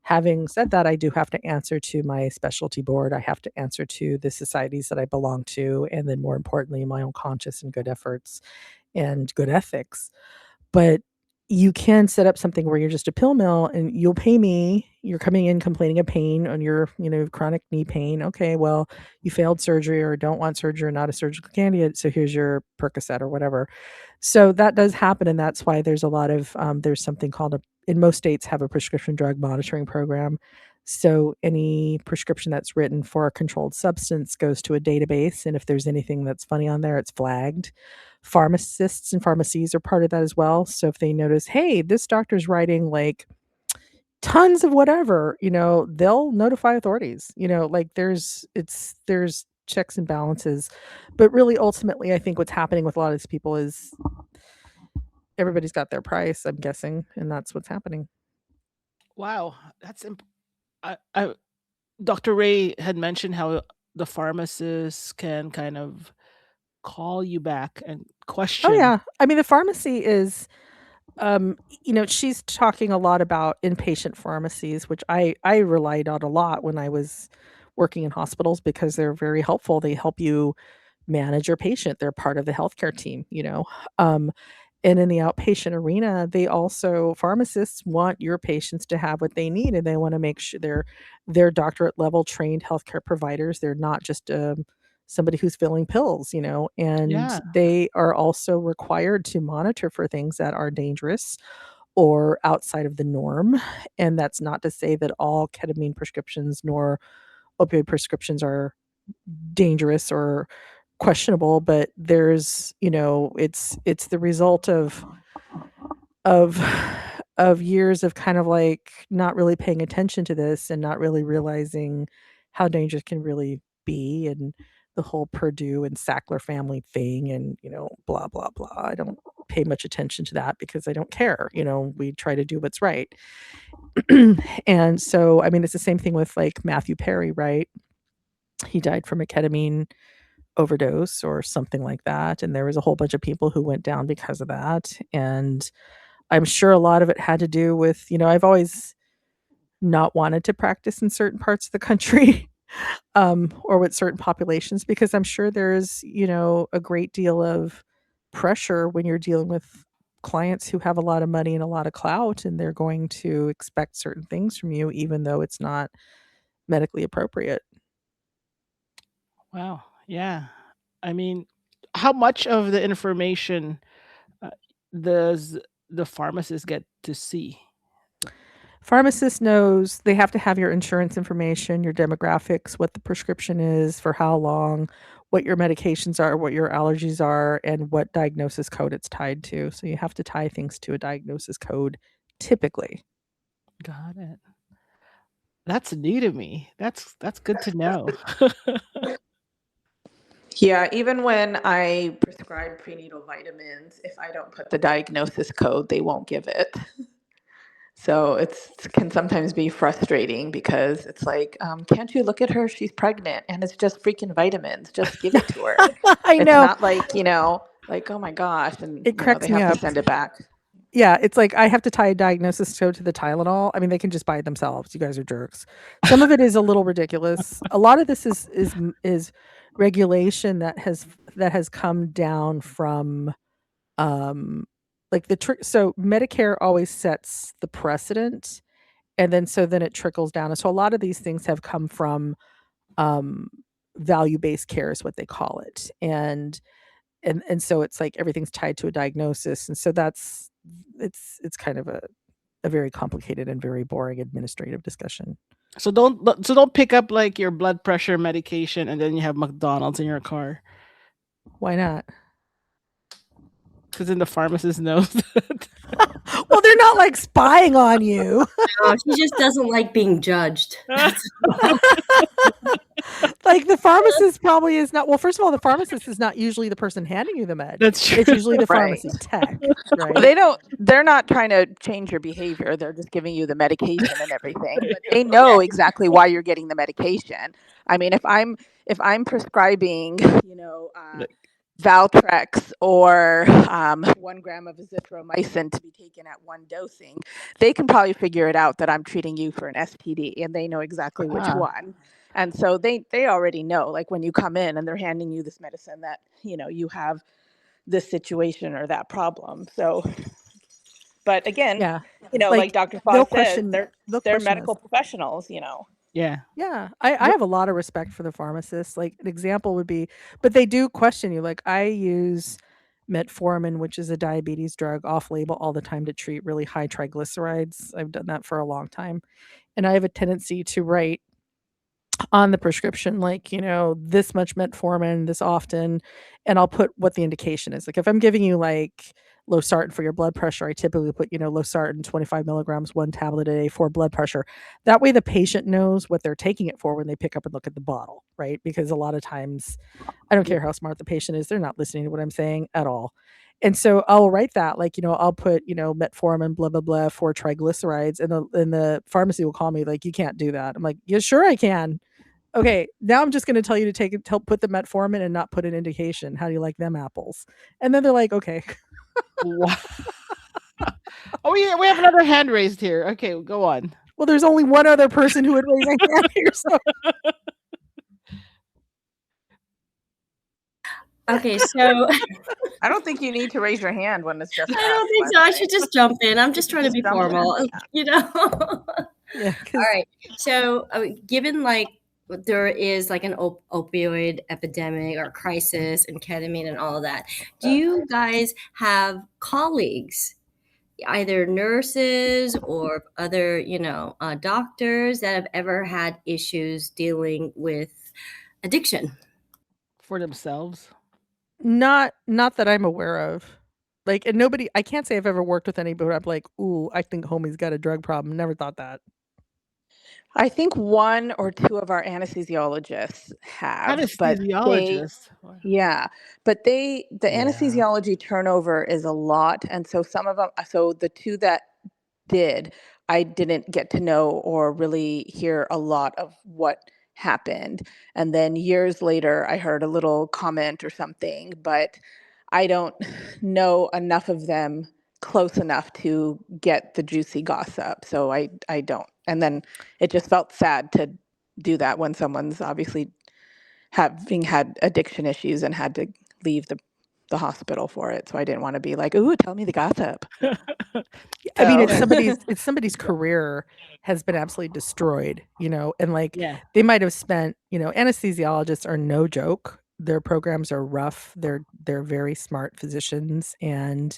Having said that, I do have to answer to my specialty board. I have to answer to the societies that I belong to, and then more importantly, my own conscious and good efforts and good ethics. But you can set up something where you're just a pill mill and you'll pay me. You're coming in complaining of pain on your, chronic knee pain. Okay, well, you failed surgery or don't want surgery or not a surgical candidate. So here's your Percocet or whatever. So that does happen. And that's why there's a lot of, there's something called in most states have a prescription drug monitoring program. So any prescription that's written for a controlled substance goes to a database. And if there's anything that's funny on there, it's flagged. Pharmacists and pharmacies are part of that as well. So if they notice, hey, this doctor's writing like tons of whatever, they'll notify authorities. There's checks and balances. But really ultimately I think what's happening with a lot of these people is everybody's got their price, I'm guessing, and that's what's happening. Wow, that's Dr. Ray had mentioned how the pharmacist can kind of call you back and Oh question. yeah. I mean, the pharmacy is she's talking a lot about inpatient pharmacies, which I relied on a lot when I was working in hospitals because they're very helpful. They help you manage your patient. They're part of the healthcare team, and in the outpatient arena, pharmacists want your patients to have what they need, and they want to make sure they're doctorate level trained healthcare providers. They're not just somebody who's filling pills, and Yeah. they are also required to monitor for things that are dangerous or outside of the norm. And that's not to say that all ketamine prescriptions nor opioid prescriptions are dangerous or questionable, but there's, it's the result of of of years of kind of like not really paying attention to this and not really realizing how dangerous can really be, and the whole Purdue and Sackler family thing, and blah blah blah. I don't pay much attention to that because I don't care. We try to do what's right. And so I mean it's the same thing with like Matthew Perry, right? He died from a ketamine overdose or something like that, and there was a whole bunch of people who went down because of that. And I'm sure a lot of it had to do with, I've always not wanted to practice in certain parts of the country, or with certain populations, because I'm sure there's, a great deal of pressure when you're dealing with clients who have a lot of money and a lot of clout, and they're going to expect certain things from you, even though it's not medically appropriate. Wow. Yeah. I mean, how much of the information does the pharmacist get to see? Pharmacist knows they have to have your insurance information, your demographics, what the prescription is, for how long, what your medications are, what your allergies are, and what diagnosis code it's tied to. So you have to tie things to a diagnosis code typically. Got it. That's new to me. That's good to know. Yeah, even when I prescribe prenatal vitamins, if I don't put the diagnosis code, they won't give it. So it can sometimes be frustrating because it's like, can't you look at her? She's pregnant and it's just freaking vitamins. Just give it to her. I It's know. not like, like, oh my gosh. And, It cracks they me have to up. send it back. Yeah, it's like I have to tie a diagnosis code to the Tylenol. I mean, they can just buy it themselves. You guys are jerks. Some of it is a little ridiculous. A lot of this is regulation that has come down from like the trick. So Medicare always sets the precedent, and then it trickles down. And so a lot of these things have come from um value-based care is what they call it. And so it's like everything's tied to a diagnosis, and so it's kind of a very complicated and very boring administrative discussion. So don't pick up like your blood pressure medication and then you have McDonald's in your car. Why not? Because then the pharmacist knows that. Well, they're not like spying on you. No, she just doesn't like being judged. Like the pharmacist probably is not. Well, first of all, the pharmacist is not usually the person handing you the med. That's true. It's usually the Right. pharmacy tech, right? Well, they're not trying to change your behavior. They're just giving you the medication and everything. But they know exactly why you're getting the medication. I mean, if I'm prescribing, Valtrex or 1 gram of azithromycin to be taken at one dosing, they can probably figure it out that I'm treating you for an STD, and they know exactly which Ah, one. And so they already know, like when you come in and they're handing you this medicine that, you have this situation or that problem. So, but again, Yeah. like Like Dr. they'll Foz says, question they're medical us. professionals, yeah. Yeah. I Wh- have a lot of respect for the pharmacists. Like an example would be, but they do question you. Like I use metformin, which is a diabetes drug, off label all the time to treat really high triglycerides. I've done that for a long time. And I have a tendency to write on the prescription, like, this much metformin, this often, and I'll put what the indication is. Like if I'm giving you like losartan for your blood pressure, I typically put, losartan 25 milligrams, 1 tablet a day for blood pressure. That way the patient knows what they're taking it for when they pick up and look at the bottle, right? Because a lot of times, I don't care how smart the patient is, they're not listening to what I'm saying at all. And so I'll write that, like, I'll put, metformin, blah, blah, blah, for triglycerides. And the pharmacy will call me like, you can't do that. I'm like, yeah, sure I can. Okay, now I'm just going to tell you to put the metformin and not put an indication. How do you like them apples? And then they're like, okay. Wow. Oh, yeah, we have another hand raised here. Okay, go on. Well, there's only one other person who would raise a hand here. So Okay, so I don't think you need to raise your hand when it's just I don't think so. I should just jump in. I'm just trying to be Just jump in. formal, yeah, All right. So, given like there is like an opioid epidemic or crisis and ketamine and all of that, do you guys have colleagues, either nurses or other, doctors that have ever had issues dealing with addiction? For themselves. not that I'm aware of. Like, and nobody, I can't say I've ever worked with anybody. I'm like, ooh, I think homie's got a drug problem. Never thought that. I think 1 or 2 of our anesthesiologists have, but Anesthesiologist. Wow. the Yeah. anesthesiology turnover is a lot, and so some of them, so the 2 that did, I didn't get to know or really hear a lot of what happened. And then years later, I heard a little comment or something, but I don't know enough of them close enough to get the juicy gossip. So I don't. And then it just felt sad to do that when someone's obviously having had addiction issues and had to leave the hospital for it. So I didn't want to be like, ooh, tell me the gossip. I mean, So it's somebody's career has been absolutely destroyed, and like Yeah. they might have spent, anesthesiologists are no joke. Their programs are rough. They're very smart physicians, and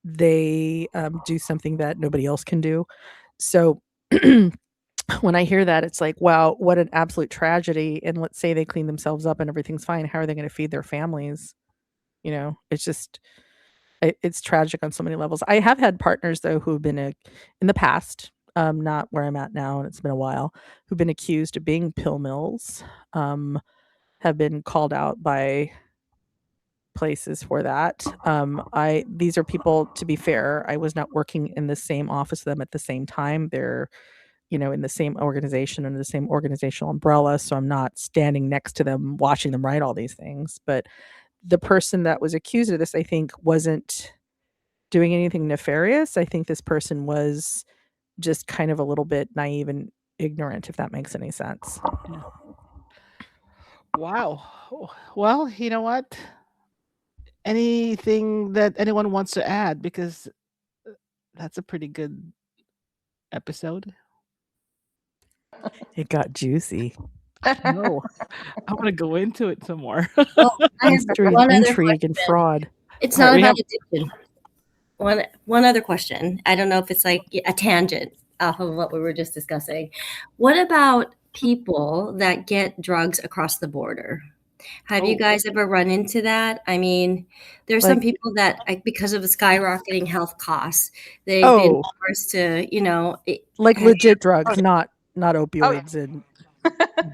they do something that nobody else can do. So when I hear that, it's like, wow, what an absolute tragedy. And let's say they clean themselves up and everything's fine. How are they going to feed their families? It's just, it's tragic on so many levels. I have had partners though who have been in the past, not where I'm at now, and it's been a while, who've been accused of being pill mills, have been called out by places for that. These are people, to be fair, I was not working in the same office with them at the same time. They're, in the same organization under the same organizational umbrella. So I'm not standing next to them watching them write all these things. But the person that was accused of this, I think, wasn't doing anything nefarious. I think this person was just kind of a little bit naive and ignorant, if that makes any sense. Yeah. Wow. Well, you know what? Anything that anyone wants to add? Because that's a pretty good episode. It got juicy. No, I want to go into it some more. Well, I have Mystery, one other intrigue, and question. fraud. It's All right, not we about have- addiction. One other question. I don't know if it's like a tangent off of what we were just discussing. What about people that get drugs across the border? Have you Oh. guys ever run into that? I mean, there's some Like- people that, because of the skyrocketing health costs, they've been Oh, forced to, like and- legit drugs, not opioids and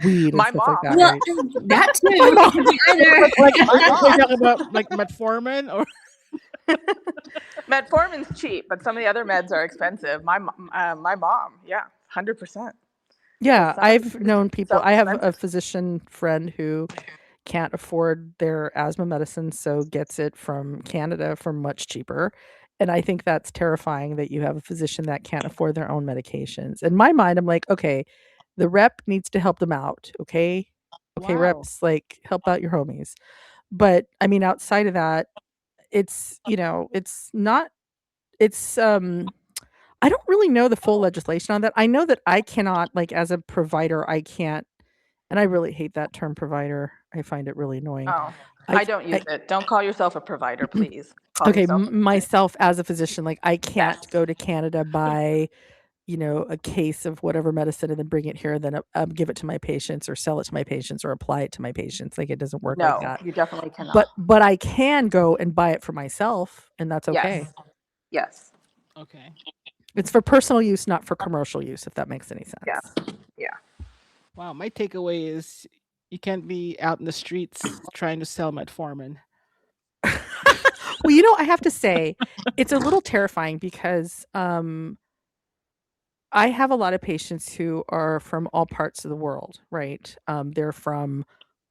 weed and My stuff like mom. that, well, right? that too. Either. Like, are you talking about like metformin or? Metformin's cheap, but some of the other meds are expensive. My mom, yeah, 100%. Yeah, some of I've known people. some I have a expensive. physician friend who can't afford their asthma medicine, so gets it from Canada for much cheaper. And I think that's terrifying that you have a physician that can't afford their own medications. In my mind, I'm like, okay, the rep needs to help them out. Okay. Okay, Wow. reps, like help out your homies. But I mean, outside of that, it's, it's not, it's, I don't really know the full legislation on that. I know that I cannot, like, as a provider, I can't, and I really hate that term provider. I find it really annoying. Oh, I I don't use it. Don't call yourself a provider, please. Call okay, yourself a physician. myself as a physician, like I can't Yes. go to Canada, buy, a case of whatever medicine and then bring it here and then give it to my patients or sell it to my patients or apply it to my patients. Like it doesn't work like No, that. you definitely But cannot. I can go and buy it for myself, and that's okay. Yes. Yes. Okay. It's for personal use, not for commercial use, if that makes any sense. Yeah. Yeah. Wow. My takeaway is you can't be out in the streets trying to sell metformin. Well, I have to say, it's a little terrifying because I have a lot of patients who are from all parts of the world, right? They're from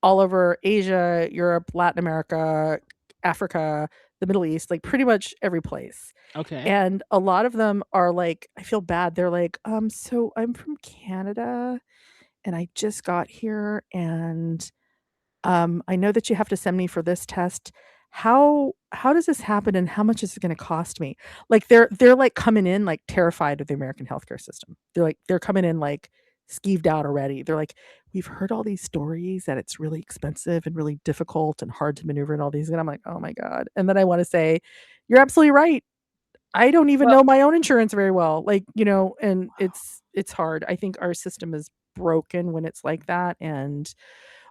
all over Asia, Europe, Latin America, Africa, the Middle East, like pretty much every place. Okay. And a lot of them are like, I feel bad. They're like, so I'm from Canada and I just got here and I know that you have to send me for this test. How does this happen and how much is it going to cost me? Like they're like coming in like terrified of the American healthcare system. They're coming in like skeeved out already. They're like, we've heard all these stories that it's really expensive and really difficult and hard to maneuver and all these. And I'm like, oh my God. And then I want to say, you're absolutely right. I don't even know my own insurance very well. Like, and it's hard. I think our system is broken when it's like that. And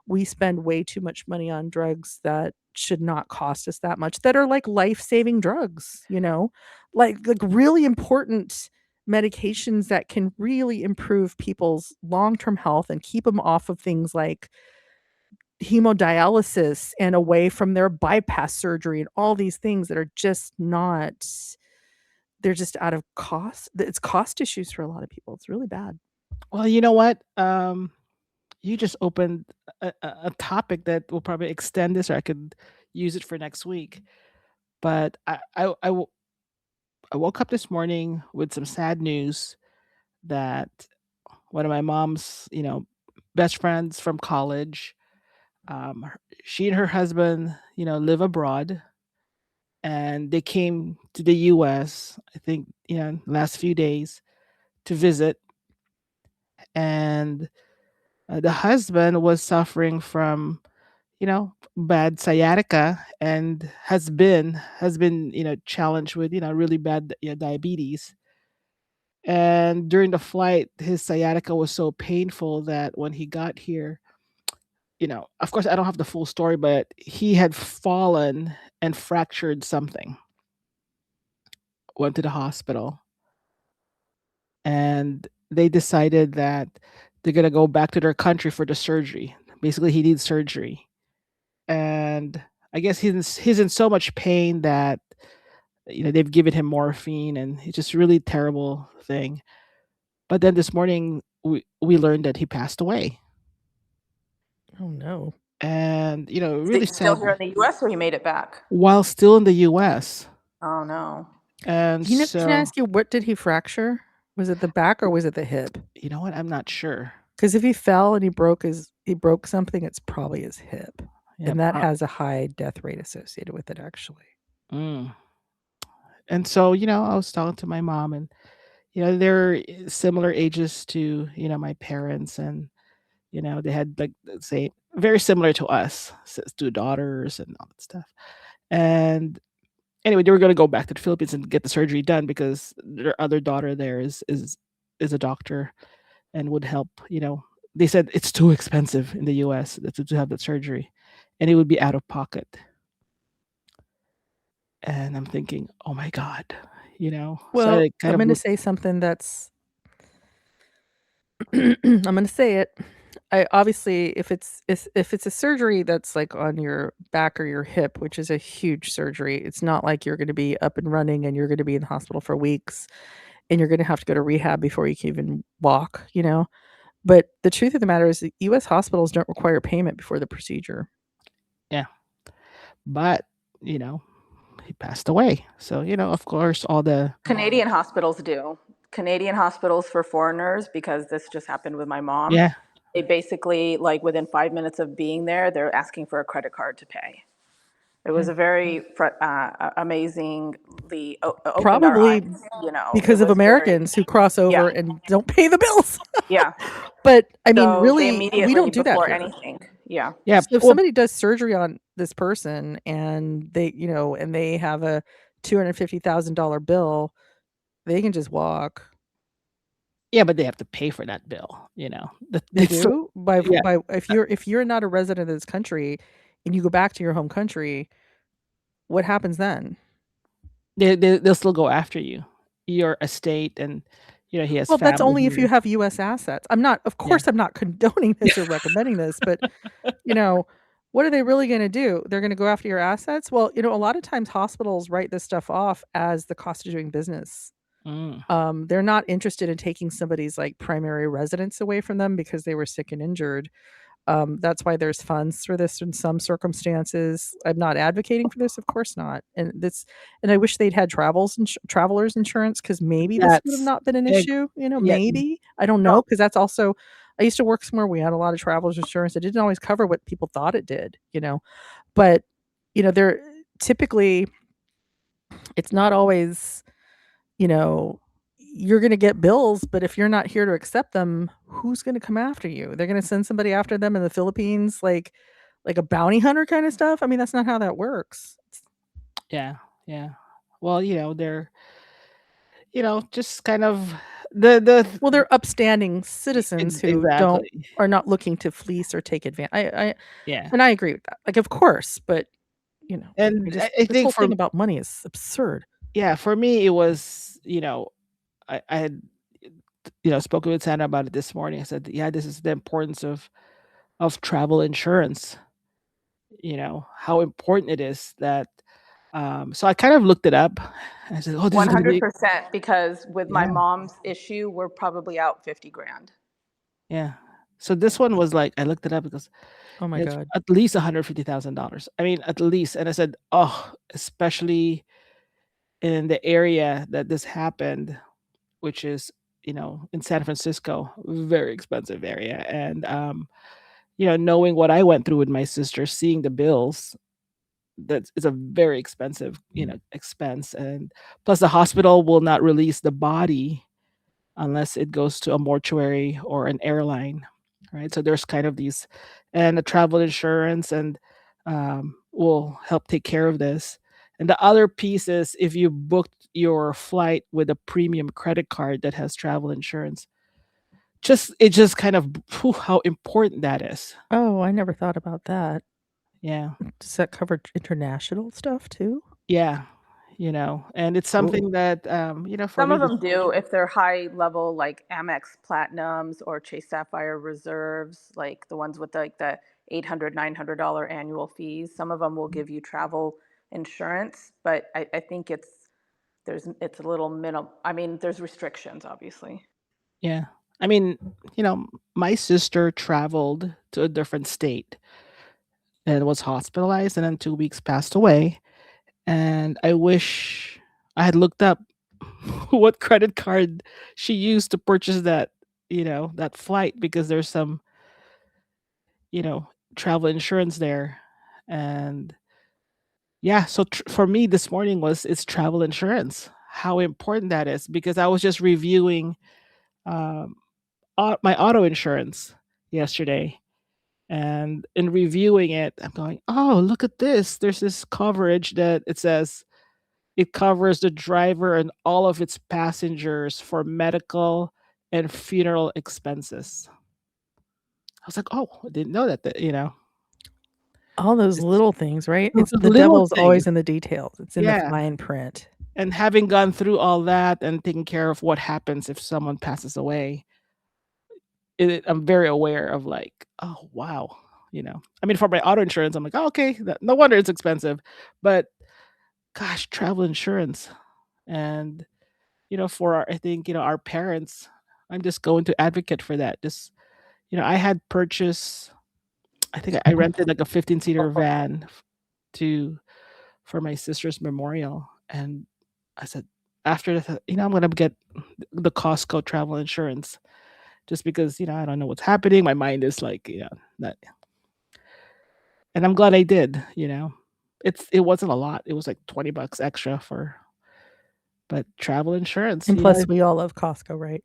we spend way too much money on drugs that should not cost us that much, that are like life-saving drugs, like really important medications that can really improve people's long-term health and keep them off of things like hemodialysis and away from their bypass surgery and all these things that are just not, they're just out of cost. It's cost issues for a lot of people. It's really bad. Well, you know what? You just opened a topic that will probably extend this, or I could use it for next week. But I woke up this morning with some sad news that one of my mom's, best friends from college, she and her husband, live abroad, and they came to the U.S. I think, last few days to visit, and the husband was suffering from bad sciatica and has been challenged with really bad diabetes. And during the flight, his sciatica was so painful that when he got here, of course, I don't have the full story, but he had fallen and fractured something. Went to the hospital, and they decided that they're gonna go back to their country for the surgery. Basically, he needs surgery, and I guess he's in so much pain that they've given him morphine, and it's just really terrible thing. But then this morning we learned that he passed away, Oh no. and Is really he still sad here in the US or he made it back? while still in the U.S. Oh no. And Can I so ask you, what did he fracture? Was it the back or was it the hip? you know what? I'm not sure. Because if he fell and he broke something, it's probably his hip, Yeah, and that has a high death rate associated with it, actually. mm. And so I was talking to my mom, and they're similar ages to my parents, and they had like let's say very similar to us, two daughters and all that stuff. And anyway, they were going to go back to the Philippines and get the surgery done because their other daughter there is a doctor and would help. They said it's too expensive in the U.S. to have that surgery, and it would be out of pocket. And I'm thinking, oh my god, so Well, I kind I'm of going to say something that's I'm going to say it. I obviously, if it's a surgery that's like on your back or your hip, which is a huge surgery, it's not like you're going to be up and running and you're going to be in the hospital for weeks and you're going to have to go to rehab before you can even walk. But the truth of the matter is that U.S. hospitals don't require payment before the procedure. Yeah. But, you know, he passed away. So, of course, all the Canadian hospitals do. Canadian hospitals for foreigners, because this just happened with my mom. yeah, They basically, like within 5 minutes of being there, they're asking for a credit card to pay. It was yeah, a very amazingly opened our eyes. Probably It because of was very, Americans who cross yeah, over and don't pay the bills. yeah. But I mean, So they really, we immediately, don't do that before here. anything, yeah. yeah. So if Well, somebody does surgery on this person and and they have a $250,000 bill, they can just walk. yeah, but they have to pay for that bill. They So, do by yeah, by if you're not a resident of this country and you go back to your home country, what happens then? they'll still go after you, your estate, and he has Well, that's family only if you here. have US assets. Of Yeah, course I'm not condoning this or recommending this, but you know, what are they really going to do? They're going to go after your assets? Well, a lot of times hospitals write this stuff off as the cost of doing business. mm, They're not interested in taking somebody's like primary residence away from them because they were sick and injured. That's why there's funds for this in some circumstances. I'm not advocating for this, of course not. And I wish they'd had travelers insurance because maybe this would have that's not been an ex- issue. yeah, Maybe I don't know Well, because that's also. I used to work somewhere we had a lot of travelers insurance. It didn't always cover what people thought it did. But they're typically it's not always you know, you're going to get bills, but if you're not here to accept them, who's going to come after you? They're going to send somebody after them in the Philippines, like a bounty hunter kind of stuff. I mean, that's not how that works. yeah, yeah. Well, they're just kind of the Well, they're upstanding citizens who exactly. are not looking to fleece or take advantage. Yeah, And I agree with that. Like, of course, but and I this think whole thing about money is absurd. for me it was I had spoken with Santa about it this morning. I said, yeah, this is the importance of travel insurance. How important it is that. So I kind of looked it up. I said, oh, this is going to be 100%, because with my yeah, mom's issue, we're probably out 50 grand. yeah. So this one was like I looked it up because Oh my it's God. at least $150,000. I mean, at least. And I said, oh, especially in the area that this happened, which is in San Francisco, very expensive area. And knowing what I went through with my sister, seeing the bills, that is a very expensive expense. And plus the hospital will not release the body unless it goes to a mortuary or an airline, right? So there's kind of these, and the travel insurance and will help take care of this. And the other piece is if you booked your flight with a premium credit card that has travel insurance, it just kind of how important that is. Oh, I never thought about that. Yeah, Does that cover international stuff too? yeah, and it's Cool. something that for Some me of this. them do, if they're high level, like Amex Platinums or Chase Sapphire Reserves, like the ones with like the $800, $900 annual fees. Some of them will give you travel insurance, but I think it's a little minimal. I mean, there's restrictions, obviously. Yeah. I mean, my sister traveled to a different state and was hospitalized and then 2 weeks passed away. And I wish I had looked up what credit card she used to purchase that flight because there's some, you know, travel insurance there. And yeah, so for me this morning it's travel insurance. How important that is because I was just reviewing um, my auto insurance yesterday. And in reviewing it, I'm going, oh, look at this. There's this coverage that it says it covers the driver and all of its passengers for medical and funeral expenses. I was like, oh, I didn't know that. All those It's little things, right? those It's the little devil's things. always in the details. It's in the Yeah. fine print. And having gone through all that and taking care of what happens if someone passes away, I'm very aware of like, oh wow, I mean, for my auto insurance, I'm like, oh, okay, no wonder it's expensive, but gosh, travel insurance, and for I think our parents, I'm just going to advocate for that. Just I had purchased I think I rented like a 15-seater van for my sister's memorial, and I said after that, I'm gonna get the Costco travel insurance just because I don't know what's happening. My mind is like that, and I'm glad I did. It wasn't a lot. It was like $20 extra but travel insurance. And plus, we all love Costco, right?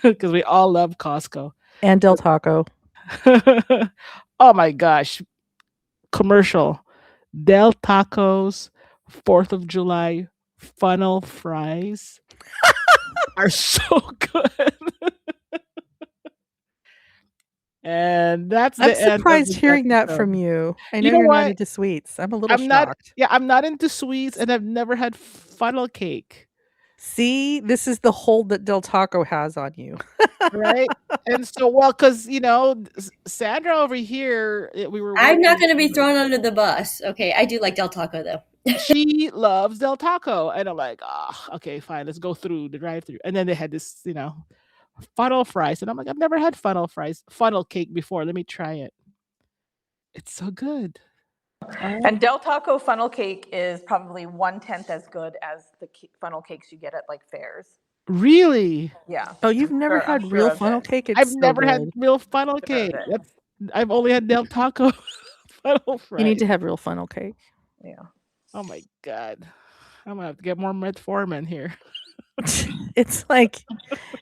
Because we all love Costco and Del Taco. Oh my gosh. Commercial. Del Taco's 4th of July funnel fries are so good. And that's I'm the end of surprised this hearing that episode. from you. I You know know you're not what? into sweets. I'm a little I'm not shocked. I'm not into sweets, and I've never had funnel cake. See, this is the hold that Del Taco has on you. Right? And so, well, because Sandra over here, we were I'm not working. going to be thrown under the bus. Okay, I do like Del Taco though. She loves Del Taco, and I'm like, okay, fine, let's go through the drive-through. And then they had this, funnel fries, and I'm like, I've never had funnel cake before. Let me try it. It's so good. And Del Taco funnel cake is probably 1/10 as good as the funnel cakes you get at like fairs. Really? Yeah. Oh, you've never I'm had sure real of funnel it. cake? It's I've so never had good. real funnel Sure of cake. it. I've only had Del Taco funnel You fries. need to have real funnel cake. Yeah. Oh my god. I'm gonna have to get more metformin here. It's like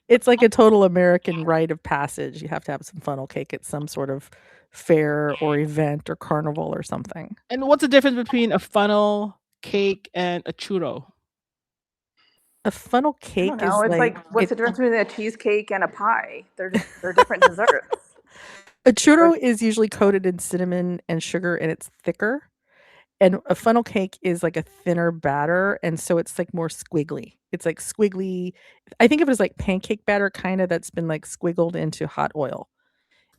a total American rite of passage. You have to have some funnel cake at some sort of fair or event or carnival or something. And what's the difference between a funnel cake and a churro? A funnel I cake don't know. is It's like what's the difference between a cheesecake and a pie? They're different desserts. a churro is usually coated in cinnamon and sugar and it's thicker. And a funnel cake is like a thinner batter, and so it's like more squiggly. It's like squiggly. I think of it as like pancake batter kind of that's been like squiggled into hot oil.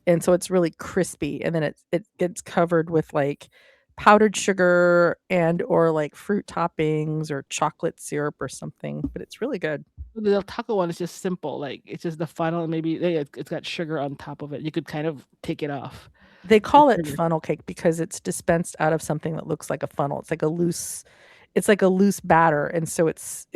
And so it's really crispy, and then it gets covered with like powdered sugar and or like fruit toppings or chocolate syrup or something, but it's really good. The Del Taco one is just simple. Like it's just the funnel, and maybe it's got sugar on top of it. You could kind of take it off. They call it Sugar. funnel cake because it's dispensed out of something that looks like a funnel. It's like a loose batter, and so it's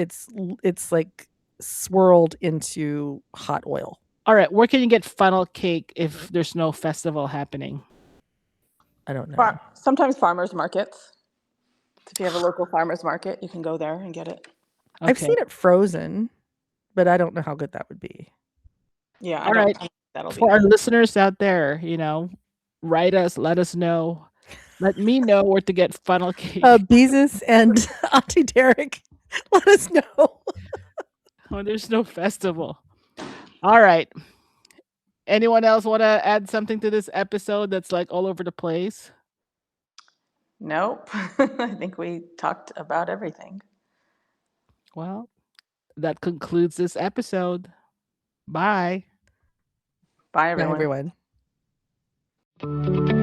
like swirled into hot oil. All right, where can you get funnel cake if there's no festival happening? I don't know. Sometimes farmers markets. If you have a local farmers market, you can go there and get it. I've seen it frozen, but I don't know how good that would be. Yeah. All right. For our listeners out there, write us, let us know. Let me know where to get funnel cake. Beezus and Auntie Derek, let us know. When there's no festival. All right. Anyone else want to add something to this episode that's like all over the place? Nope. I think we talked about everything. Well, that concludes this episode. Bye. Bye, Bye, everyone. everyone.